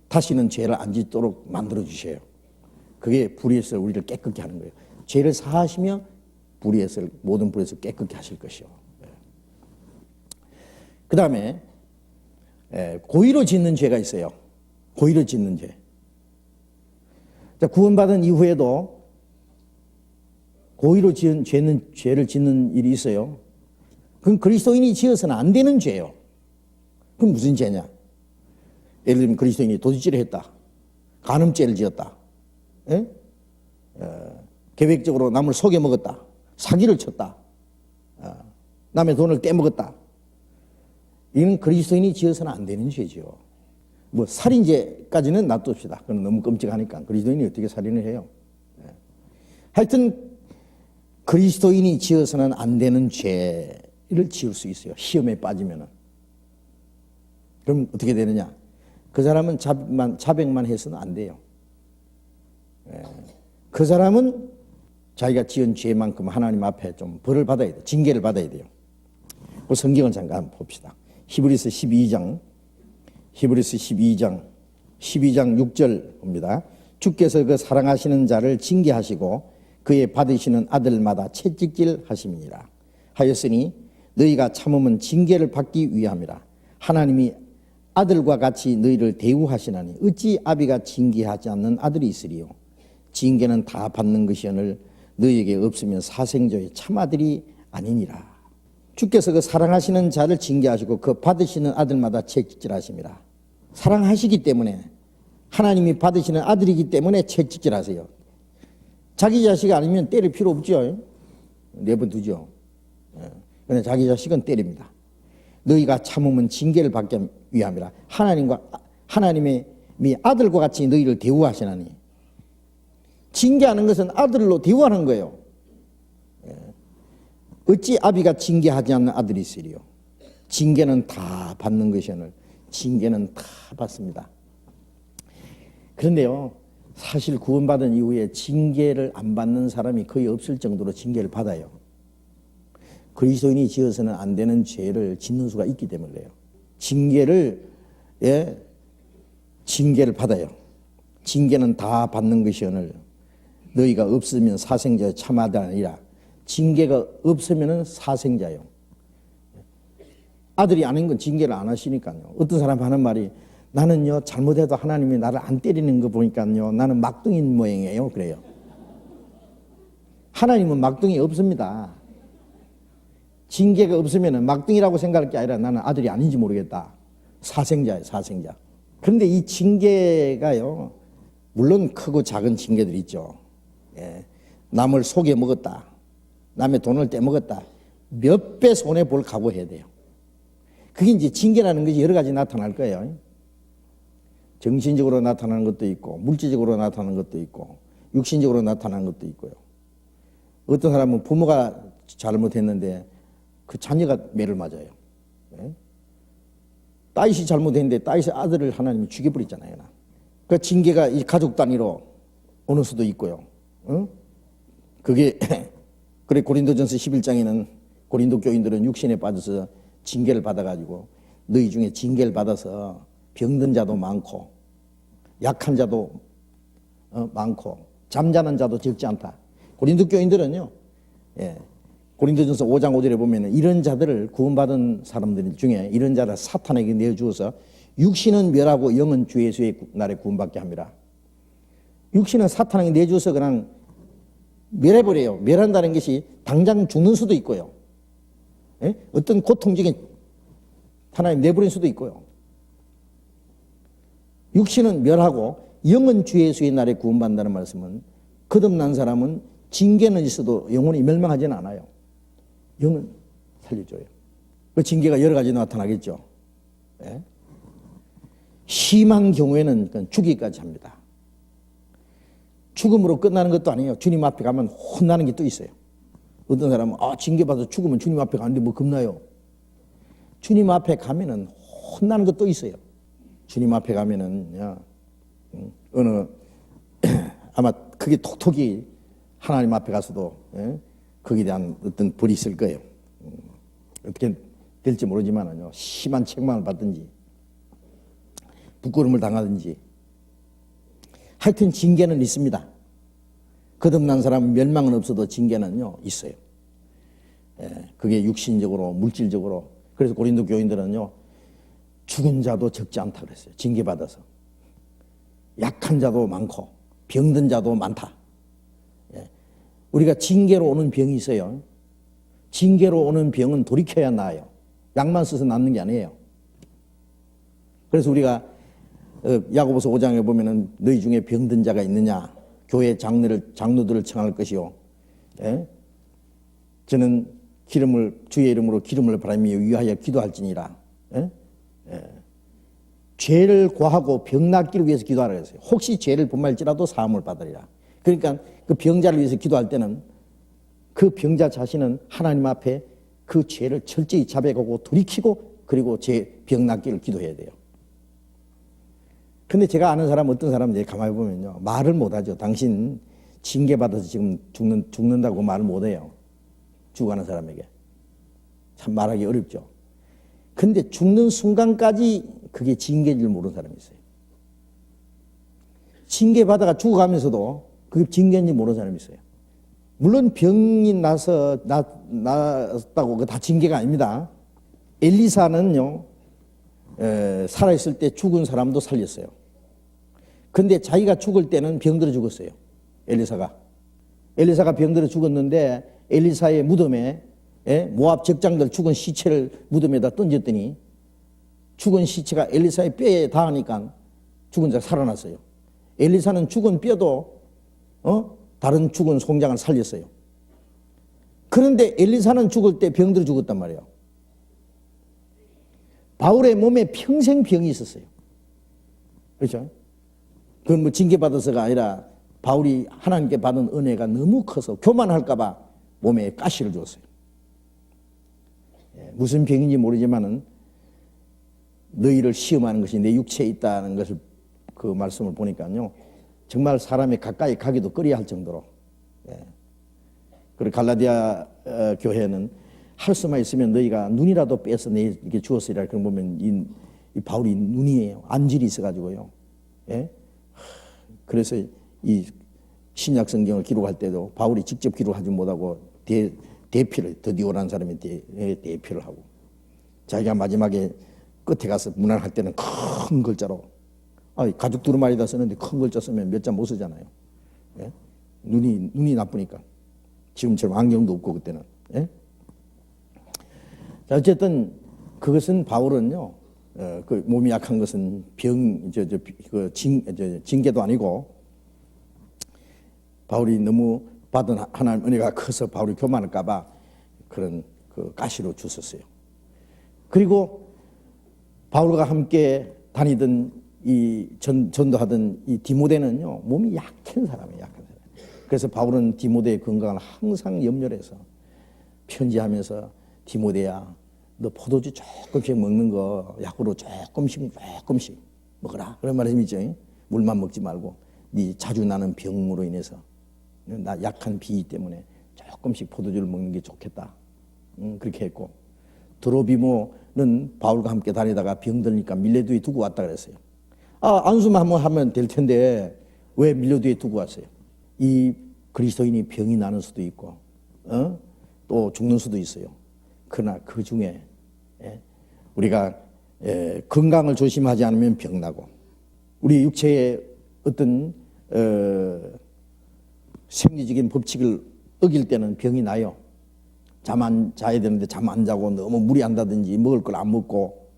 다시는 죄를 안 짓도록 만들어 주셔요. 그게 불의에서 우리를 깨끗게 하는 거예요. 죄를 사하시며 모든 불의에서 깨끗게 하실 것이요. 그 다음에 고의로 짓는 죄가 있어요. 고의로 짓는 죄. 구원받은 이후에도 고의로 지은 죄를 짓는 일이 있어요. 그건 그리스도인이 지어서는 안 되는 죄예요. 그건 무슨 죄냐? 예를 들면 그리스도인이 도둑질을 했다. 간음죄를 지었다. 예? 계획적으로 남을 속여 먹었다. 사기를 쳤다. 남의 돈을 떼먹었다. 이는 그리스도인이 지어서는 안 되는 죄죠. 뭐 살인죄까지는 놔둡시다. 그건 너무 끔찍하니까. 그리스도인이 어떻게 살인을 해요? 하여튼 그리스도인이 지어서는 안 되는 죄를 지을 수 있어요. 시험에 빠지면은. 그럼 어떻게 되느냐? 그 사람은 자백만 해서는 안 돼요. 그 사람은 자기가 지은 죄만큼 하나님 앞에 좀 벌을 받아야 돼요. 징계를 받아야 돼요. 그 성경을 잠깐 봅시다. 히브리서 12장 6절 봅니다. 주께서 그 사랑하시는 자를 징계하시고 그의 받으시는 아들마다 채찍질 하심이니라. 하였으니 너희가 참음은 징계를 받기 위함이라. 하나님이 아들과 같이 너희를 대우하시나니 어찌 아비가 징계하지 않는 아들이 있으리요. 징계는 다 받는 것이오늘 너희에게 없으면 사생자의 참아들이 아니니라. 주께서 그 사랑하시는 자를 징계하시고 그 받으시는 아들마다 채찍질하심이라. 사랑하시기 때문에 하나님이 받으시는 아들이기 때문에 채찍질하세요. 자기 자식 아니면 때릴 필요 없죠. 내버두죠. 그런데 자기 자식은 때립니다. 너희가 참으면 징계를 받기 위함이라. 하나님이 아들과 같이 너희를 대우하시나니. 징계하는 것은 아들로 대우하는 거예요. 어찌 아비가 징계하지 않는 아들이 있으리요. 징계는 다 받는 것이오늘 징계는 다 받습니다. 그런데요, 사실 구원받은 이후에 징계를 안 받는 사람이 거의 없을 정도로 징계를 받아요. 그리스도인이 지어서는 안 되는 죄를 짓는 수가 있기 때문에 그래요. 징계를 받아요. 징계는 다 받는 것이오늘 너희가 없으면 사생자의 참아들 아니라. 징계가 없으면 사생자요. 아들이 아닌 건 징계를 안 하시니까요. 어떤 사람 하는 말이 나는요 잘못해도 하나님이 나를 안 때리는 거 보니까요 나는 막둥이인 모양이에요. 그래요. 하나님은 막둥이 없습니다. 징계가 없으면 막둥이라고 생각할 게 아니라 나는 아들이 아닌지 모르겠다. 사생자예요. 사생자. 그런데 이 징계가요 물론 크고 작은 징계들이 있죠. 남을 속여 먹었다. 남의 돈을 떼먹었다. 몇 배 손해볼 각오해야 돼요. 그게 이제 징계라는 것이 여러 가지 나타날 거예요. 정신적으로 나타나는 것도 있고, 물질적으로 나타나는 것도 있고, 육신적으로 나타나는 것도 있고요. 어떤 사람은 부모가 잘못했는데 그 자녀가 매를 맞아요. 딸이 잘못했는데 딸의 아들을 하나님이 죽여버리잖아요. 그 징계가 이 가족 단위로 오는 수도 있고요. 그게 그래 고린도전서 11장에는 고린도 교인들은 육신에 빠져서 징계를 받아가지고 너희 중에 징계를 받아서 병든 자도 많고 약한 자도 많고 잠자는 자도 적지 않다. 고린도 교인들은요. 고린도전서 5장 5절에 보면 이런 자들을 구원받은 사람들 중에 이런 자를 사탄에게 내어주어서 육신은 멸하고 영은 주 예수의 날에 구원받게 합니다. 육신은 사탄에게 내주어서 그냥 멸해버려요. 멸한다는 것이 당장 죽는 수도 있고요. 어떤 고통적인 하나님 내버린 수도 있고요. 육신은 멸하고 영은 주 예수의 날에 구원받는다는 말씀은 거듭난 사람은 징계는 있어도 영혼이 멸망하지는 않아요. 영은 살려줘요. 그 징계가 여러 가지 나타나겠죠. 심한 경우에는 죽이기까지 합니다. 죽음으로 끝나는 것도 아니에요. 주님 앞에 가면 혼나는 게 또 있어요. 어떤 사람은 징계받아서 죽으면 주님 앞에 가는데 뭐 겁나요? 주님 앞에 가면은 혼나는 것도 있어요. 주님 앞에 가면은 아마 그게 톡톡이 하나님 앞에 가서도 거기에 대한 어떤 벌이 있을 거예요. 어떻게 될지 모르지만은요 심한 책망을 받든지 부끄러움을 당하든지 하여튼 징계는 있습니다. 거듭난 사람은 멸망은 없어도 징계는요 있어요. 그게 육신적으로 물질적으로. 그래서 고린도 교인들은요 죽은 자도 적지 않다 그랬어요. 징계받아서. 약한 자도 많고 병든 자도 많다. 우리가 징계로 오는 병이 있어요. 징계로 오는 병은 돌이켜야 나아요. 약만 써서 낫는 게 아니에요. 그래서 우리가 야고보서 5장에 보면은 너희 중에 병든 자가 있느냐? 교회 장로들을 청할 것이요. 예? 저는 주의 이름으로 기름을 바라며 위하여 기도할지니라. 예? 예. 죄를 고하고 병 낫기를 위해서 기도하라 그랬어요. 혹시 죄를 범할지라도 사함을 받으리라. 그러니까 그 병자를 위해서 기도할 때는 그 병자 자신은 하나님 앞에 그 죄를 철저히 자백하고 돌이키고 그리고 병 낫기를 기도해야 돼요. 근데 제가 아는 사람 어떤 사람은 가만히 보면요, 말을 못하죠. 당신 징계받아서 지금 죽는다고 말을 못해요. 죽어가는 사람에게. 참 말하기 어렵죠. 근데 죽는 순간까지 그게 징계인 줄 모르는 사람이 있어요. 징계받아가 죽어가면서도 그게 징계인지 모르는 사람이 있어요. 물론 병이 났다고 그거 다 징계가 아닙니다. 엘리사는요, 살아있을 때 죽은 사람도 살렸어요. 근데 자기가 죽을 때는 병들어 죽었어요. 엘리사가 병들어 죽었는데 엘리사의 무덤에 모압 적장들 죽은 시체를 무덤에다 던졌더니 죽은 시체가 엘리사의 뼈에 닿으니까 죽은 자가 살아났어요. 엘리사는 죽은 뼈도 다른 죽은 송장을 살렸어요. 그런데 엘리사는 죽을 때 병들어 죽었단 말이에요. 바울의 몸에 평생 병이 있었어요. 그렇죠? 그건 뭐 징계받아서가 아니라 바울이 하나님께 받은 은혜가 너무 커서 교만할까봐 몸에 가시를 주었어요. 무슨 병인지 모르지만은 너희를 시험하는 것이 내 육체에 있다는 것을 그 말씀을 보니까요, 정말 사람이 가까이 가기도 꺼려야 할 정도로. 그리고 갈라디아 교회는 할 수만 있으면 너희가 눈이라도 빼서 내게 주었으리라. 그럼 보면 이 바울이 눈이에요. 안질이 있어가지고요. 예? 그래서 이 신약 성경을 기록할 때도 바울이 직접 기록하지 못하고 대피를, 더디오라는 사람이 대피를 하고, 자기가 마지막에 끝에 가서 문안할 때는 큰 글자로, 가죽 두루마리다 쓰는데 큰 글자 쓰면 몇 자 못 쓰잖아요. 예? 눈이 나쁘니까. 지금처럼 안경도 없고 그때는. 예? 자, 어쨌든 그것은 바울은요, 그 몸이 약한 것은 징계도 아니고, 바울이 너무 받은 하나님 은혜가 커서 바울이 교만할까봐 그런 그 가시로 주셨어요. 그리고 바울과 함께 다니던 전도하던 이 디모데는요, 몸이 약한 사람이에요, 약한 사람. 그래서 바울은 디모데의 건강을 항상 염려를 해서 편지하면서, 디모데야, 너 포도주 조금씩 먹는 거 약으로 조금씩 먹어라. 그런 말씀이 있죠. 물만 먹지 말고 네 자주 나는 병으로 인해서 나 약한 비 때문에 조금씩 포도주를 먹는 게 좋겠다. 그렇게 했고, 드로비모는 바울과 함께 다니다가 병들니까 밀레도에 두고 왔다 그랬어요. 안수만 한번 하면 될 텐데 왜 밀레도에 두고 왔어요? 이 그리스도인이 병이 나는 수도 있고 또 죽는 수도 있어요. 그러나 그 중에 우리가 건강을 조심하지 않으면 병나고, 우리 육체의 어떤 생리적인 법칙을 어길 때는 병이 나요. 잠 안 자야 되는데 잠 안 자고 너무 무리한다든지 먹을 걸 안 먹고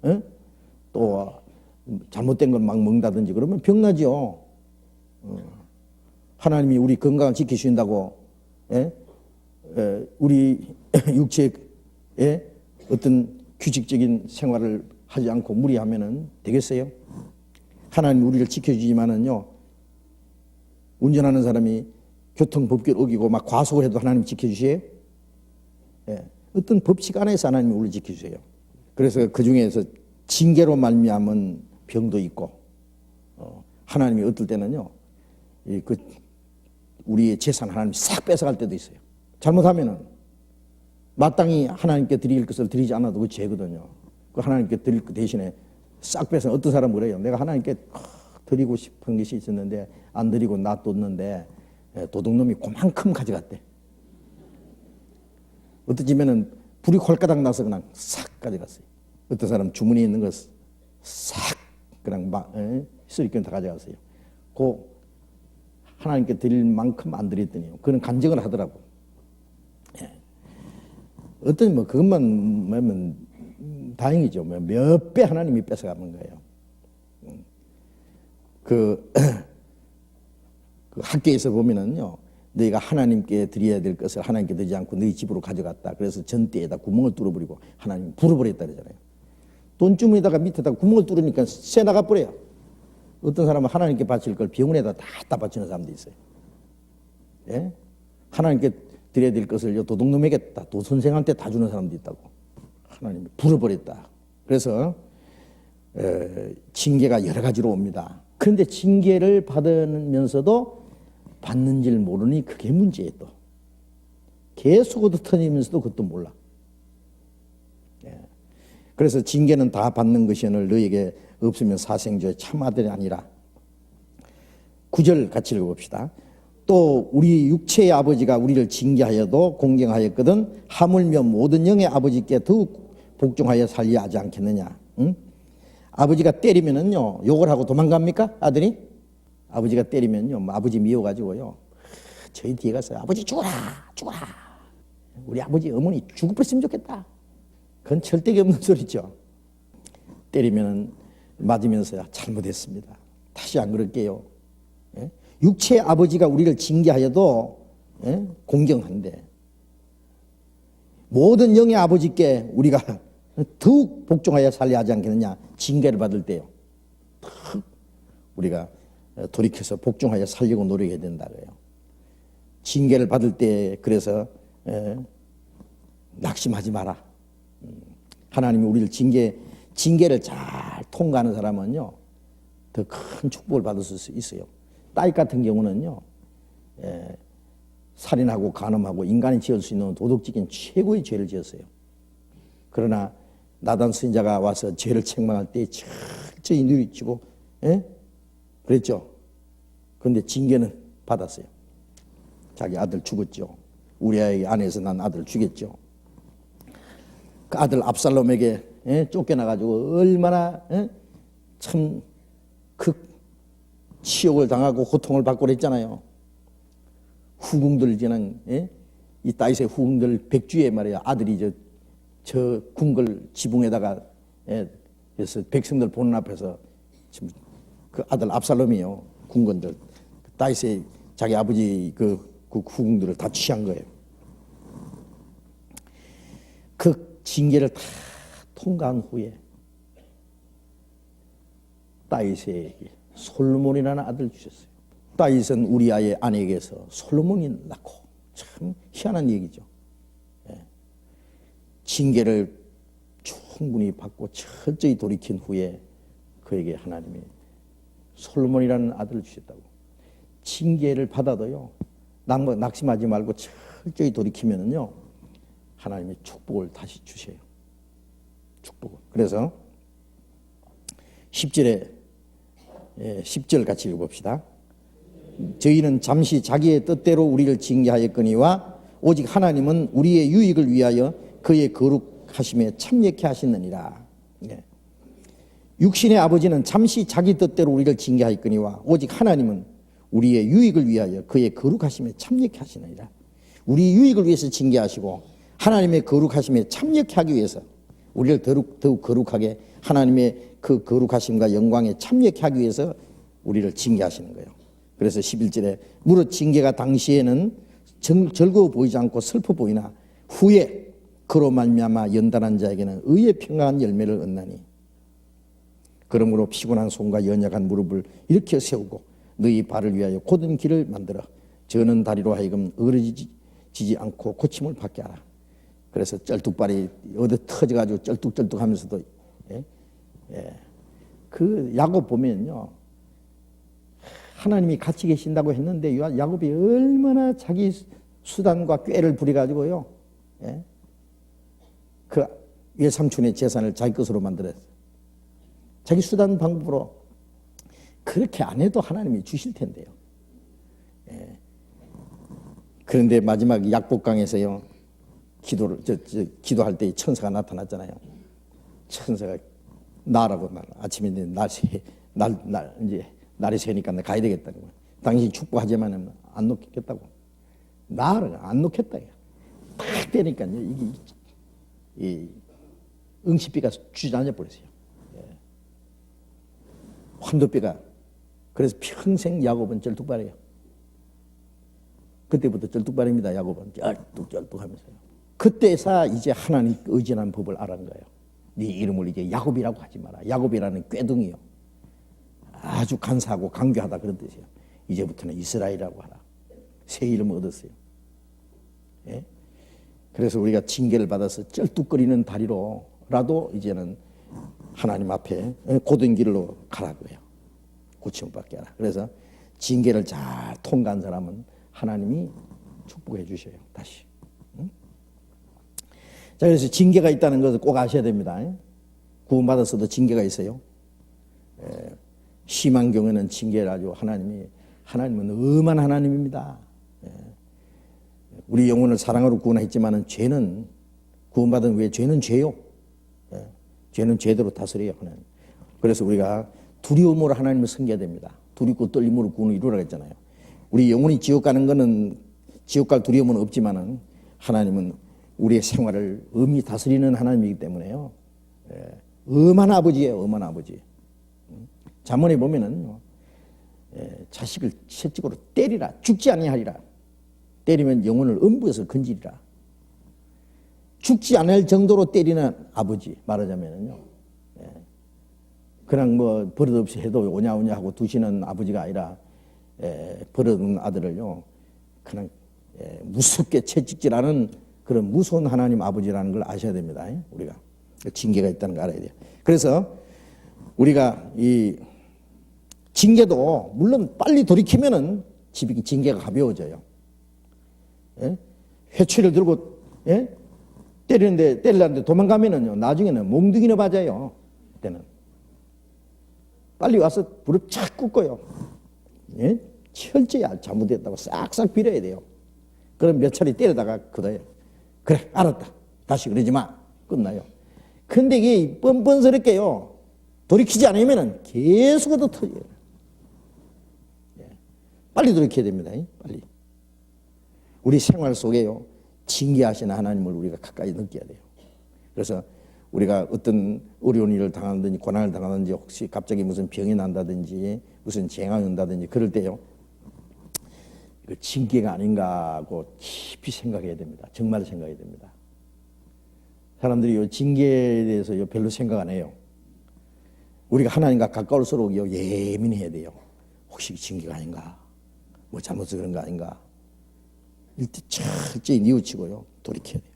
또 잘못된 걸 막 먹는다든지 그러면 병나죠. 하나님이 우리 건강을 지키신다고 우리 육체의 어떤 규칙적인 생활을 하지 않고 무리하면은 되겠어요? 하나님 우리를 지켜주지만은요, 운전하는 사람이 교통법규를 어기고 막 과속을 해도 하나님 지켜주세요? 어떤 법칙 안에서 하나님이 우리를 지켜주세요. 그래서 그 중에서 징계로 말미암은 병도 있고, 하나님이 어떨 때는요, 우리의 재산 하나님 싹 뺏어갈 때도 있어요. 잘못하면은 마땅히 하나님께 드릴 것을 드리지 않아도 그 죄거든요. 그 하나님께 드릴 것 대신에 싹 뺏어. 어떤 사람은 그래요. 내가 하나님께 드리고 싶은 것이 있었는데 안 드리고 놔뒀는데 도둑놈이 그만큼 가져갔대. 어떤 집에는 불이 홀가닥 나서 그냥 싹 가져갔어요. 어떤 사람 주머니에 있는 거 싹 그냥 쓰리견 다 가져갔어요. 그 하나님께 드릴 만큼 안 드렸더니요, 그는 간증을 하더라고. 어떤 그것만 하면 다행이죠. 몇 배 하나님이 뺏어가는 거예요. 그, 그 학교에서 보면은요, 너희가 하나님께 드려야 될 것을 하나님께 드리지 않고 너희 집으로 가져갔다. 그래서 전대에다 구멍을 뚫어버리고 하나님 불어버렸다 그러잖아요. 돈주머니에다가 밑에다가 구멍을 뚫으니까 새 나가버려요. 어떤 사람은 하나님께 바칠 걸 병원에다 다 바치는 사람도 있어요. 예? 하나님께 드려야 될 것을 도둑놈에게 도선생한테 다 주는 사람도 있다고. 하나님이 불어버렸다. 그래서 징계가 여러 가지로 옵니다. 그런데 징계를 받으면서도 받는 줄 모르니 그게 문제예요. 또 계속 얻어터니면서도 그것도 몰라. 예. 그래서 징계는 다 받는 것이오늘 너에게 없으면 사생주의 참 아들이 아니라. 9절 같이 읽어봅시다. 또 우리 육체의 아버지가 우리를 징계하여도 공경하였거든 하물며 모든 영의 아버지께 더욱 복종하여 살려야 하지 않겠느냐. 응? 아버지가 때리면은요 욕을 하고 도망갑니까? 아들이? 아버지가 때리면요 아버지 미워가지고요 저희 뒤에 가서 아버지 죽어라 죽어라 우리 아버지 어머니 죽어버렸으면 좋겠다. 그건 절대가 없는 소리죠. 때리면 맞으면서 잘못했습니다. 다시 안 그럴게요. 예? 육체의 아버지가 우리를 징계하여도 공경한데 모든 영의 아버지께 우리가 더욱 복종하여 살려야 하지 않겠느냐. 징계를 받을 때요 우리가 돌이켜서 복종하여 살려고 노력해야 된다고요. 징계를 받을 때 그래서 낙심하지 마라. 하나님이 우리를 징계를 잘 통과하는 사람은요 더 큰 축복을 받을 수 있어요. 따위 같은 경우는요 살인하고 간음하고 인간이 지을 수 있는 도덕적인 최고의 죄를 지었어요. 그러나 나단 선지자가 와서 죄를 책망할 때 철저히 누리치고 그랬죠. 그런데 징계는 받았어요. 자기 아들 죽었죠. 우리아의 아내에서 난 아들 죽였죠. 그 아들 압살롬에게 쫓겨나가지고 얼마나 참 그 치욕을 당하고 고통을 받고 그랬잖아요. 후궁들 그냥 이 다윗의 후궁들 백주에 말이야 아들이 저 궁궐 지붕에다가 그래서 백성들 보는 앞에서 지금 그 아들 압살롬이요 궁건들 다윗의 자기 아버지 그 후궁들을 다 취한 거예요. 그 징계를 다 통과한 후에 다윗에게 솔로몬이라는 아들을 주셨어요. 다윗은 우리아의 아내에게서 솔로몬이 낳고 참 희한한 얘기죠. 징계를 충분히 받고 철저히 돌이킨 후에 그에게 하나님이 솔로몬이라는 아들을 주셨다고. 징계를 받아도요 낙심하지 말고 철저히 돌이키면은요 하나님이 축복을 다시 주셔요. 축복을. 그래서 10절 같이 읽어봅시다. 저희는 잠시 자기의 뜻대로 우리를 징계하였거니와 오직 하나님은 우리의 유익을 위하여 그의 거룩하심에 참여케 하시느니라. 육신의 아버지는 잠시 자기 뜻대로 우리를 징계하였거니와 오직 하나님은 우리의 유익을 위하여 그의 거룩하심에 참여케 하시느니라. 우리 유익을 위해서 징계하시고 하나님의 거룩하심에 참여케 하기 위해서 우리를 더욱 거룩하게 하나님의 그 거룩하심과 영광에 참여케 하기 위해서 우리를 징계하시는 거예요. 그래서 11절에 무릇 징계가 당시에는 즐거워 보이지 않고 슬퍼 보이나 후에 그로 말미암아 연단한 자에게는 의의 평강한 열매를 얻나니 그러므로 피곤한 손과 연약한 무릎을 일으켜 세우고 너희 발을 위하여 곧은 길을 만들어 저는 다리로 하여금 어려지지 않고 고침을 받게 하라. 그래서 쩔뚝발이 얻어 터져가지고 쩔뚝쩔뚝 하면서도 그 야곱 보면요 하나님이 같이 계신다고 했는데 야곱이 얼마나 자기 수단과 꾀를 부려가지고요 그 외삼촌의 재산을 자기 것으로 만들었어요. 자기 수단 방법으로. 그렇게 안 해도 하나님이 주실 텐데요. 그런데 마지막 약복강에서요 기도할 때 천사가 나타났잖아요. 천사가 나라고 말. 아침에 이제 날이 새니까 나 가야 되겠다는 거야. 당신 축복하지만 안 놓겠다고. 나를 안 놓겠다. 딱 되니까요 이게 이 응시비가 주저앉아 버렸어요. 환도비가 그래서 평생 야곱은 쩔뚝발이에요. 그때부터 쩔뚝발입니다. 야곱은 쩔뚝하면서요. 그때서 이제 하나님 의지하는 법을 알아는 거예요. 네 이름을 이제 야곱이라고 하지 마라. 야곱이라는 꾀둥이요. 아주 간사하고 강교하다 그런 뜻이에요. 이제부터는 이스라엘이라고 하라. 새 이름을 얻었어요. 예? 그래서 우리가 징계를 받아서 쩔뚝거리는 다리로라도 이제는 하나님 앞에 고든 길로 가라고 해요. 고침을 받게 하라. 그래서 징계를 잘 통과한 사람은 하나님이 축복해 주셔요. 다시. 응? 자, 그래서 징계가 있다는 것을 꼭 아셔야 됩니다. 구원받았어도 징계가 있어요. 심한 경우에는 징계를 아주 하나님은 엄한 하나님입니다. 우리 영혼을 사랑으로 구원했지만은 죄는 구원받은 후에 죄는 죄요. 죄는 죄대로 다스려요, 하나님. 그래서 우리가 두려움으로 하나님을 섬겨야 됩니다. 두렵고 떨림으로 구원을 이루라고 했잖아요. 우리 영혼이 지옥 가는 거는 지옥 갈 두려움은 없지만은 하나님은 우리의 생활을 엄히 다스리는 하나님이기 때문에요. 엄한 아버지예요, 엄한 아버지. 잠언에 보면은 자식을 채찍으로 때리라, 죽지 아니하리라. 때리면 영혼을 음부에서 건지리라. 죽지 않을 정도로 때리는 아버지, 말하자면은요. 그냥 뭐 버릇없이 해도 오냐오냐 하고 두시는 아버지가 아니라 버릇없는 아들을요, 그냥 무섭게 채찍질하는 그런 무서운 하나님 아버지라는 걸 아셔야 됩니다. 우리가 징계가 있다는 걸 알아야 돼요. 그래서 우리가 이 징계도 물론 빨리 돌이키면은 징계가 가벼워져요. 회초리를 들고 때리려는데 도망가면은요, 나중에는 몽둥이나 맞아요. 그때는 빨리 와서 무릎 착 꿇고요. 철저히 잘못했다고 싹싹 빌어야 돼요. 그럼 몇 차례 때리다가 그래요. 그래, 알았다. 다시 그러지 마. 끝나요. 근데 이게 뻔뻔스럽게요, 돌이키지 않으면은 계속 더 터져요. 빨리 돌이켜야 됩니다. 빨리. 우리 생활 속에요, 징계하시는 하나님을 우리가 가까이 느껴야 돼요. 그래서 우리가 어떤 어려운 일을 당하든지 고난을 당하든지 혹시 갑자기 무슨 병이 난다든지 무슨 재앙이 온다든지 그럴 때요, 그 징계가 아닌가 하고 깊이 생각해야 됩니다. 정말 생각해야 됩니다. 사람들이 이 징계에 대해서 별로 생각 안 해요. 우리가 하나님과 가까울수록 예민해야 돼요. 혹시 징계가 아닌가? 뭐 잘못해서 그런 거 아닌가? 일단 철저히 뉘우치고요, 돌이켜야 돼요.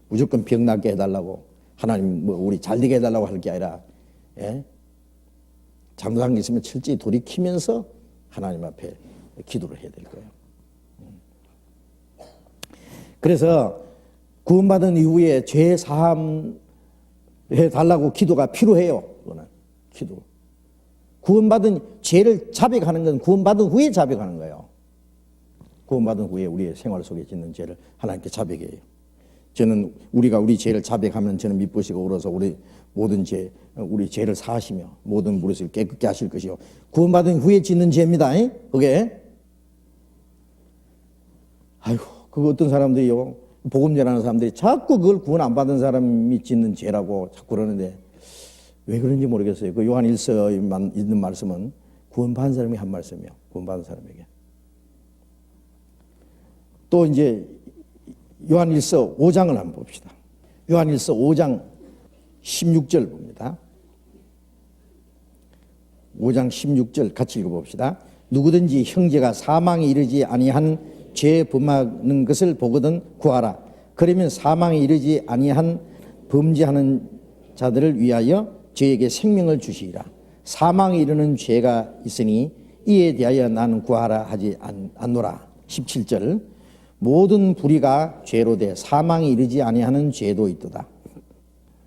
무조건 병 낫게 해달라고, 하나님 뭐 우리 잘 되게 해달라고 할 게 아니라, 잘못한 게 있으면 철저히 돌이키면서 하나님 앞에 기도를 해야 될 거예요. 그래서 구원받은 이후에 죄 사함 해달라고 기도가 필요해요. 그거는 기도. 구원받은 죄를 자백하는 건 구원받은 후에 자백하는 거예요. 구원받은 후에 우리의 생활 속에 짓는 죄를 하나님께 자백해요. 저는 우리가 우리 죄를 자백하면 저는 미쁘시고 오로서 우리 모든 죄, 우리 죄를 사하시며 모든 무릇을 깨끗게 하실 것이요. 구원받은 후에 짓는 죄입니다. 그게. 아이고, 그거 어떤 사람들이요, 복음 전하는 사람들이 자꾸 그걸 구원 안 받은 사람이 짓는 죄라고 자꾸 그러는데 왜 그런지 모르겠어요. 그 요한 1서에 있는 말씀은 구원받은 사람이 한 말씀이에요. 구원받은 사람에게. 또 이제 요한 1서 5장을 한번 봅시다. 요한 1서 5장 16절 봅니다. 5장 16절 같이 읽어봅시다. 누구든지 형제가 사망에 이르지 아니한 죄 범하는 것을 보거든 구하라. 그러면 사망에 이르지 아니한 범죄하는 자들을 위하여 저에게 생명을 주시리라. 사망에 이르는 죄가 있으니 이에 대하여 나는 구하라 하지 않노라. 17절. 모든 불의가 죄로 돼 사망에 이르지 아니하는 죄도 있도다.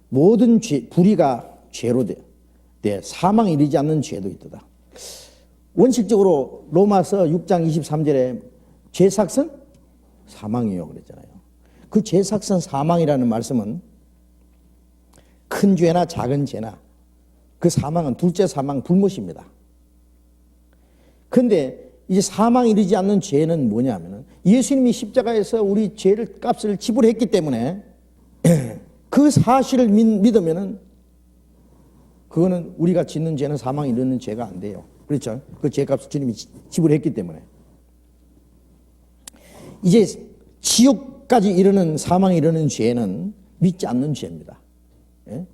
모든 불의가 죄로 돼 사망에 이르지 않는 죄도 있도다. 원칙적으로 로마서 6장 23절에 죄삭선 사망이요 그랬잖아요. 그 죄삭선 사망이라는 말씀은 큰 죄나 작은 죄나 그 사망은 둘째 사망 불못입니다. 그런데 이제 사망에 이르지 않는 죄는 뭐냐면은 예수님이 십자가에서 우리 죄를 값을 지불했기 때문에 그 사실을 믿으면은 그거는 우리가 짓는 죄는 사망에 이르는 죄가 안 돼요. 그렇죠? 그 죄값을 주님이 지불했기 때문에. 이제 지옥까지 이르는, 사망에 이르는 죄는 믿지 않는 죄입니다. 예?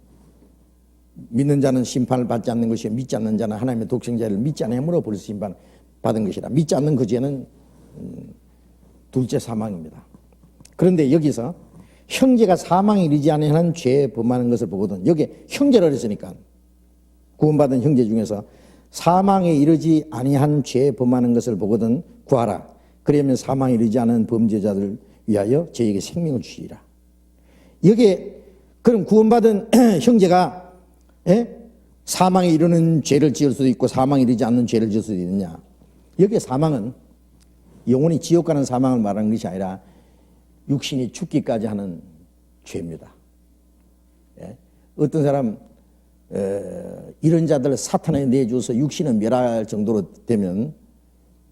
믿는 자는 심판을 받지 않는 것이요 믿지 않는 자는 하나님의 독생자를 믿지 않음으로 벌써 심판 받은 것이라. 믿지 않는 그 죄는 둘째 사망입니다. 그런데 여기서 형제가 사망에 이르지 아니하는 죄에 범하는 것을 보거든. 여기에 형제를 했으니까 구원받은 형제 중에서 사망에 이르지 아니한 죄에 범하는 것을 보거든 구하라. 그러면 사망에 이르지 않은 범죄자들 위하여 저에게 생명을 주시리라. 여기에 그럼 구원받은 형제가 사망에 이르는 죄를 지을 수도 있고 사망에 이르지 않는 죄를 지을 수도 있느냐. 여기에 사망은 영원히 지옥 가는 사망을 말하는 것이 아니라 육신이 죽기까지 하는 죄입니다. 어떤 사람 이런 자들 사탄에 내줘서 육신을 멸할 정도로 되면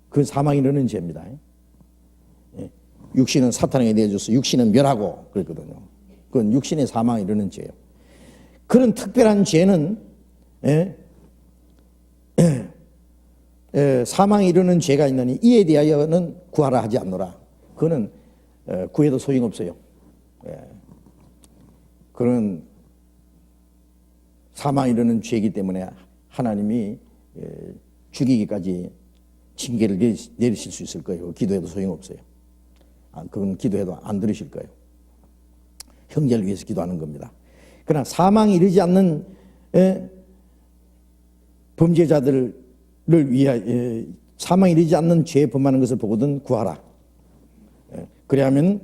그건 사망에 이르는 죄입니다. 육신은 사탄에게 내줘서 육신은 멸하고 그랬거든요. 그건 육신의 사망에 이르는 죄예요. 그런 특별한 죄는 사망에 이르는 죄가 있느니 이에 대하여는 구하라 하지 않노라. 그거는 구해도 소용없어요. 그런 사망에 이르는 죄이기 때문에 하나님이 죽이기까지 징계를 내리실 수 있을 거예요. 기도해도 소용없어요. 그건 기도해도 안 들으실 거예요. 형제를 위해서 기도하는 겁니다. 그러나 사망에 이르지 않는 범죄자들을 위하여 사망에 이르지 않는 죄에 범하는 것을 보거든 구하라. 그래야면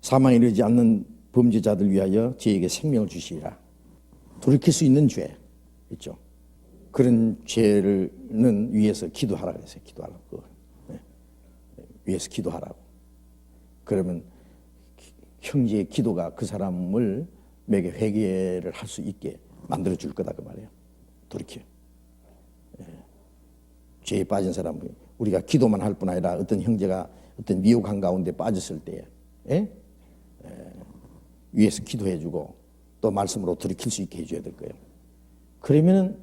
사망에 이르지 않는 범죄자들 위하여 저에게 생명을 주시리라. 돌이킬 수 있는 죄 있죠. 그런 죄를는 위해서 기도하라 그랬어요. 기도하라고. 위해서 기도하라고. 그러면 형제의 기도가 그 사람을 매게 회개를 할 수 있게 만들어 줄 거다 그 말이에요. 돌이켜. 죄에 빠진 사람은 우리가 기도만 할 뿐 아니라 어떤 형제가 어떤 미혹한 가운데 빠졌을 때에 위에서 기도해주고 또 말씀으로 돌이킬 수 있게 해줘야 될 거예요. 그러면은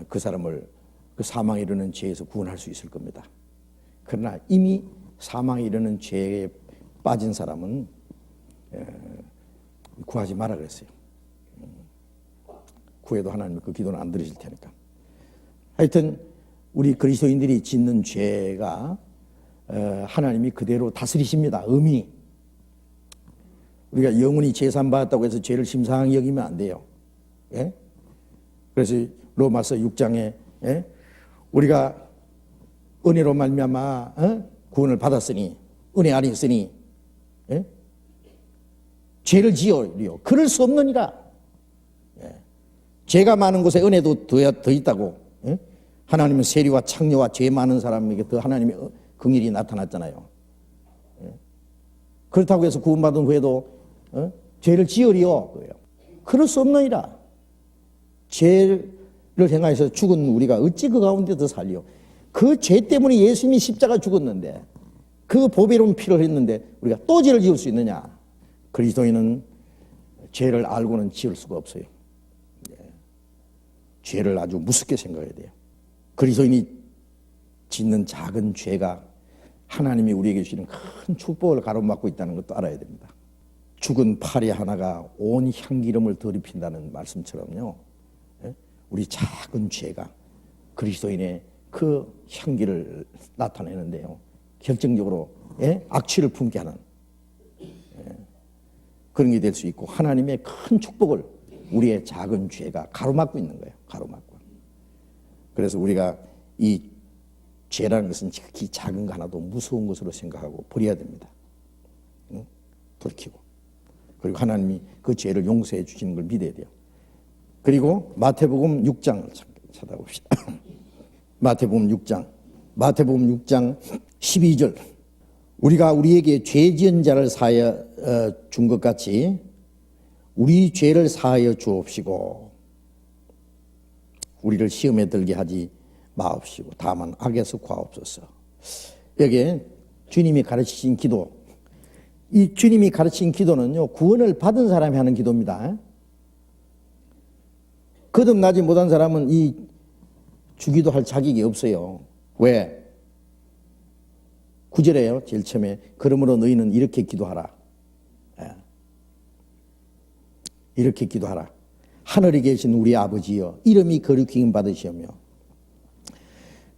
그 사람을 그 사망에 이르는 죄에서 구원할 수 있을 겁니다. 그러나 이미 사망에 이르는 죄에 빠진 사람은 구하지 마라 그랬어요. 구해도 하나님이 그 기도는 안 들으실 테니까. 하여튼 우리 그리스도인들이 짓는 죄가 하나님이 그대로 다스리십니다. 의미. 우리가 영원히 재산받았다고 해서 죄를 심상히 여기면 안 돼요. 예? 그래서 로마서 6장에 우리가 은혜로 말미암아 구원을 받았으니 은혜 안에 있으니 죄를 지으리요. 그럴 수 없느니라. 죄가 많은 곳에 은혜도 더 있다고. 하나님은 세리와 창녀와 죄 많은 사람에게 더 하나님의 긍휼이 나타났잖아요. 그렇다고 해서 구원받은 후에도 죄를 지으리요. 그럴 수 없느니라. 죄를 행하여서 죽은 우리가 어찌 그 가운데 더 살리요. 그 죄 때문에 예수님이 십자가 죽었는데 그 보배로운 피를 흘렸는데 우리가 또 죄를 지을 수 있느냐. 그리스도인은 죄를 알고는 지을 수가 없어요. 죄를 아주 무섭게 생각해야 돼요. 그리스도인이 짓는 작은 죄가 하나님이 우리에게 주시는 큰 축복을 가로막고 있다는 것도 알아야 됩니다. 죽은 파리 하나가 온 향기름을 더럽힌다는 말씀처럼요. 우리 작은 죄가 그리스도인의 그 향기를 나타내는데요. 결정적으로 악취를 품게 하는 그런 게 될 수 있고 하나님의 큰 축복을 우리의 작은 죄가 가로막고 있는 거예요. 가로막고. 그래서 우리가 이 죄라는 것은 특히 작은 거 하나도 무서운 것으로 생각하고 버려야 됩니다. 돌이키고. 그리고 하나님이 그 죄를 용서해 주시는 걸 믿어야 돼요. 그리고 마태복음 6장을 찾아봅시다. 마태복음 6장 12절. 우리가 우리에게 죄 지은 자를 사하여 준 것 같이 우리 죄를 사하여 주옵시고 우리를 시험에 들게 하지 마옵시고 다만 악에서 구하옵소서. 여기에 주님이 가르치신 기도, 이 주님이 가르친 기도는요 구원을 받은 사람이 하는 기도입니다. 거듭나지 못한 사람은 이 주기도 할 자격이 없어요. 왜? 9절에요. 제일 처음에 그러므로 너희는 이렇게 기도하라. 이렇게 기도하라. 하늘에 계신 우리 아버지여 이름이 거룩히 여김 받으시오며.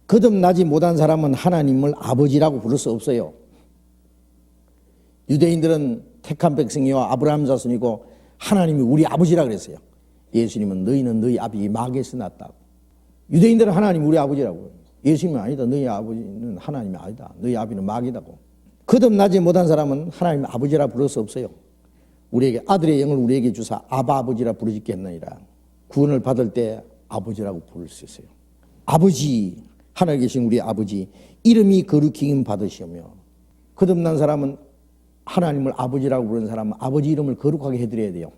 거듭나지 못한 사람은 하나님을 아버지라고 부를 수 없어요. 유대인들은 택한 백성이와 아브라함 자손이고 하나님이 우리 아버지라 그랬어요. 예수님은 너희는 너희 아비 마귀에서 났다고. 유대인들은 하나님 우리 아버지라고. 예수님은 아니다. 너희 아버지는 하나님이 아니다. 너희 아비는 마귀다고. 거듭나지 못한 사람은 하나님 아버지라 부를 수 없어요. 우리에게 아들의 영을 우리에게 주사 아바 아버지라 부르짖겠느니라. 구원을 받을 때 아버지라고 부를 수 있어요. 아버지, 하늘에 계신 우리 아버지 이름이 거룩히 여김 받으시오며. 거듭난 사람은 하나님을 아버지라고 부르는 사람은 아버지 이름을 거룩하게 해드려야 돼요.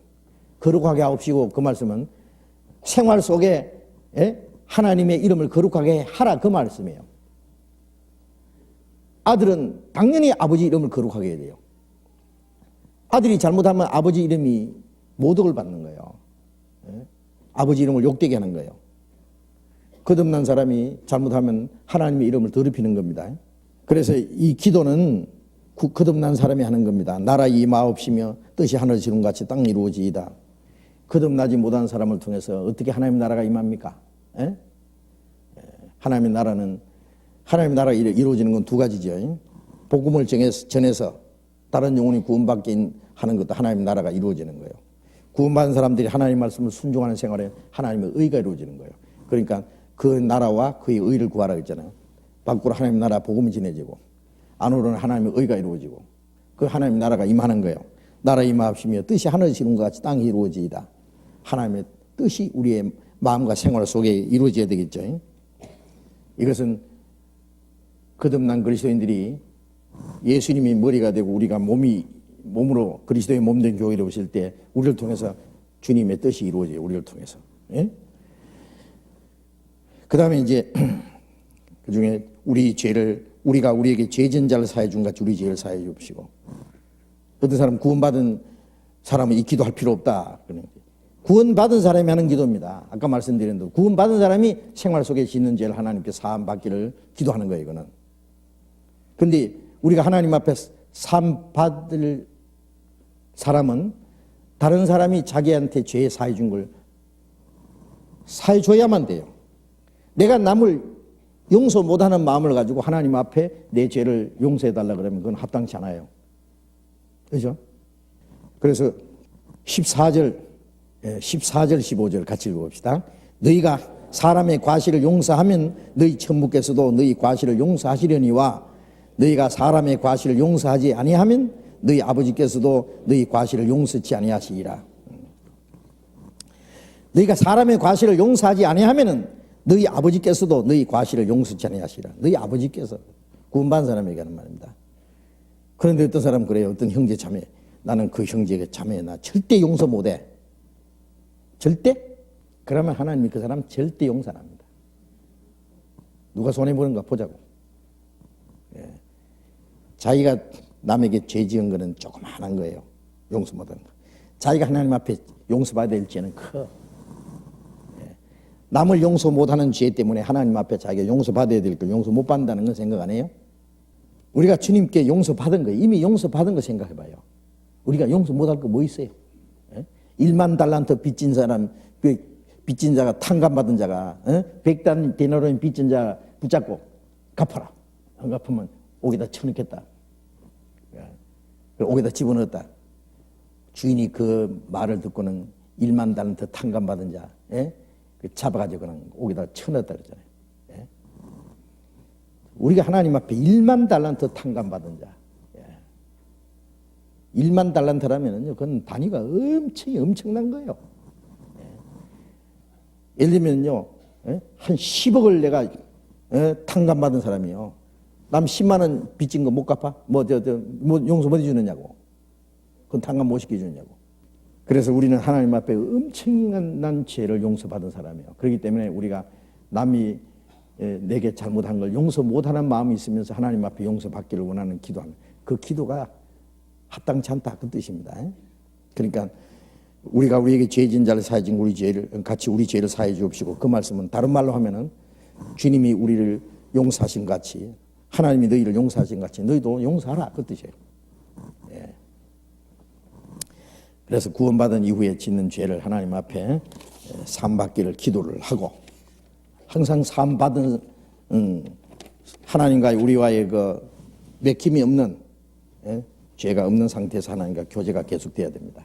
거룩하게 하옵시고 그 말씀은 생활 속에 하나님의 이름을 거룩하게 하라 그 말씀이에요. 아들은 당연히 아버지 이름을 거룩하게 해야 돼요. 아들이 잘못하면 아버지 이름이 모독을 받는 거예요. 아버지 이름을 욕되게 하는 거예요. 거듭난 사람이 잘못하면 하나님의 이름을 더럽히는 겁니다. 그래서 이 기도는 거듭난 사람이 하는 겁니다. 나라 임하옵시며 뜻이 하늘에서 이룬 같이 땅 이루어지이다. 거듭나지 못한 사람을 통해서 어떻게 하나님의 나라가 임합니까? 하나님의 나라가 이루어지는 건 두 가지죠. 복음을 전해서 다른 영혼이 구원받게 하는 것도 하나님의 나라가 이루어지는 거예요. 구원받은 사람들이 하나님의 말씀을 순종하는 생활에 하나님의 의가 이루어지는 거예요. 그러니까 그 나라와 그의 의를 구하라 했잖아요. 밖으로 하나님의 나라 복음이 전해지고 안으로는 하나님의 의가 이루어지고 그 하나님의 나라가 임하는 거예요. 나라 임하옵시며 뜻이 하늘에서 이룬 것 같이 땅이 이루어지이다. 하나님의 뜻이 우리의 마음과 생활 속에 이루어져야 되겠죠. 이것은 거듭난 그리스도인들이 예수님이 머리가 되고 우리가 몸으로 그리스도의 몸된 교회로 오실 때 우리를 통해서 주님의 뜻이 이루어져요. 우리를 통해서. 예? 그 다음에 이제 그 중에 우리가 우리에게 죄전자를 사해 준 같이 우리 죄를 사해 주시고, 어떤 사람 구원받은 사람은 이 기도할 필요 없다. 구원받은 사람이 하는 기도입니다. 아까 말씀드린 대로 구원받은 사람이 생활 속에 짓는 죄를 하나님께 사함 받기를 기도하는 거예요. 이거는. 그런데 우리가 하나님 앞에 사함 받을 사람은 다른 사람이 자기한테 죄 사해 준 걸 사해 줘야만 돼요. 내가 남을 용서 못하는 마음을 가지고 하나님 앞에 내 죄를 용서해달라 그러면 그건 합당치 않아요. 그렇죠? 그래서 14절, 15절 같이 읽어봅시다. 너희가 사람의 과실을 용서하면 너희 천부께서도 너희 과실을 용서하시려니와 너희가 사람의 과실을 용서하지 아니하면 너희 아버지께서도 너희 과실을 용서치 아니하시리라. 너희가 사람의 과실을 용서하지 아니하면은 너희 아버지께서도 너희 과실을 용서치 아니하시리라. 너희 아버지께서 구원받은 사람에게 하는 말입니다. 그런데 어떤 사람은 그래요. 어떤 형제 자매, 나는 그 형제에게 자매 나 절대 용서 못해. 절대? 그러면 하나님이 그 사람 절대 용서 안 합니다. 누가 손해보는가 보자고. 예. 자기가 남에게 죄 지은 거는 조그마한 거예요. 용서 못하는 거. 자기가 하나님 앞에 용서받아야 될 죄는 커. 예. 남을 용서 못하는 죄 때문에 하나님 앞에 자기가 용서받아야 될 걸 용서 못 받는다는 건 생각 안 해요? 우리가 주님께 용서받은 거, 이미 용서받은 거 생각해봐요. 우리가 용서 못할 거 뭐 있어요? 예? 1만 달란트 빚진 사람, 빚진 자가 탕감받은 자가 100단 데나리온 빚진 자 붙잡고 갚아라. 안 갚으면 옥에다 쳐넣겠다. 옥에다 집어넣었다. 주인이 그 말을 듣고는 1만 달란트 탕감받은 자 잡아가지고 그냥 옥에다 쳐넣었다 그러잖아요. 예? 우리가 하나님 앞에 1만 달란트 탕감받은 자, 1만 달란트라면요, 그건 단위가 엄청난 거예요. 예를 들면요, 한 10억을 내가 탕감받은 사람이요. 남 10만 원 빚진 거 못 갚아? 뭐 용서 못 해주느냐고. 그건 탕감 못 시켜주느냐고. 그래서 우리는 하나님 앞에 엄청난 죄를 용서받은 사람이에요. 그렇기 때문에 우리가 남이 내게 잘못한 걸 용서 못하는 마음이 있으면서 하나님 앞에 용서받기를 원하는 기도하는 그 기도가 합당치 않다 그 뜻입니다. 그러니까 우리가 우리에게 죄진 자를 사해 준 우리 죄를 같이 우리 죄를 사해 주옵시고, 그 말씀은 다른 말로 하면은 주님이 우리를 용서하신 같이, 하나님이 너희를 용서하신 같이 너희도 용서하라, 그 뜻이에요. 예. 그래서 구원받은 이후에 짓는 죄를 하나님 앞에 사함받기를 기도를 하고, 항상 사함받은 하나님과 우리와의 그 맥힘이 없는, 죄가 없는 상태에서 하나님과 교제가 계속돼야 됩니다.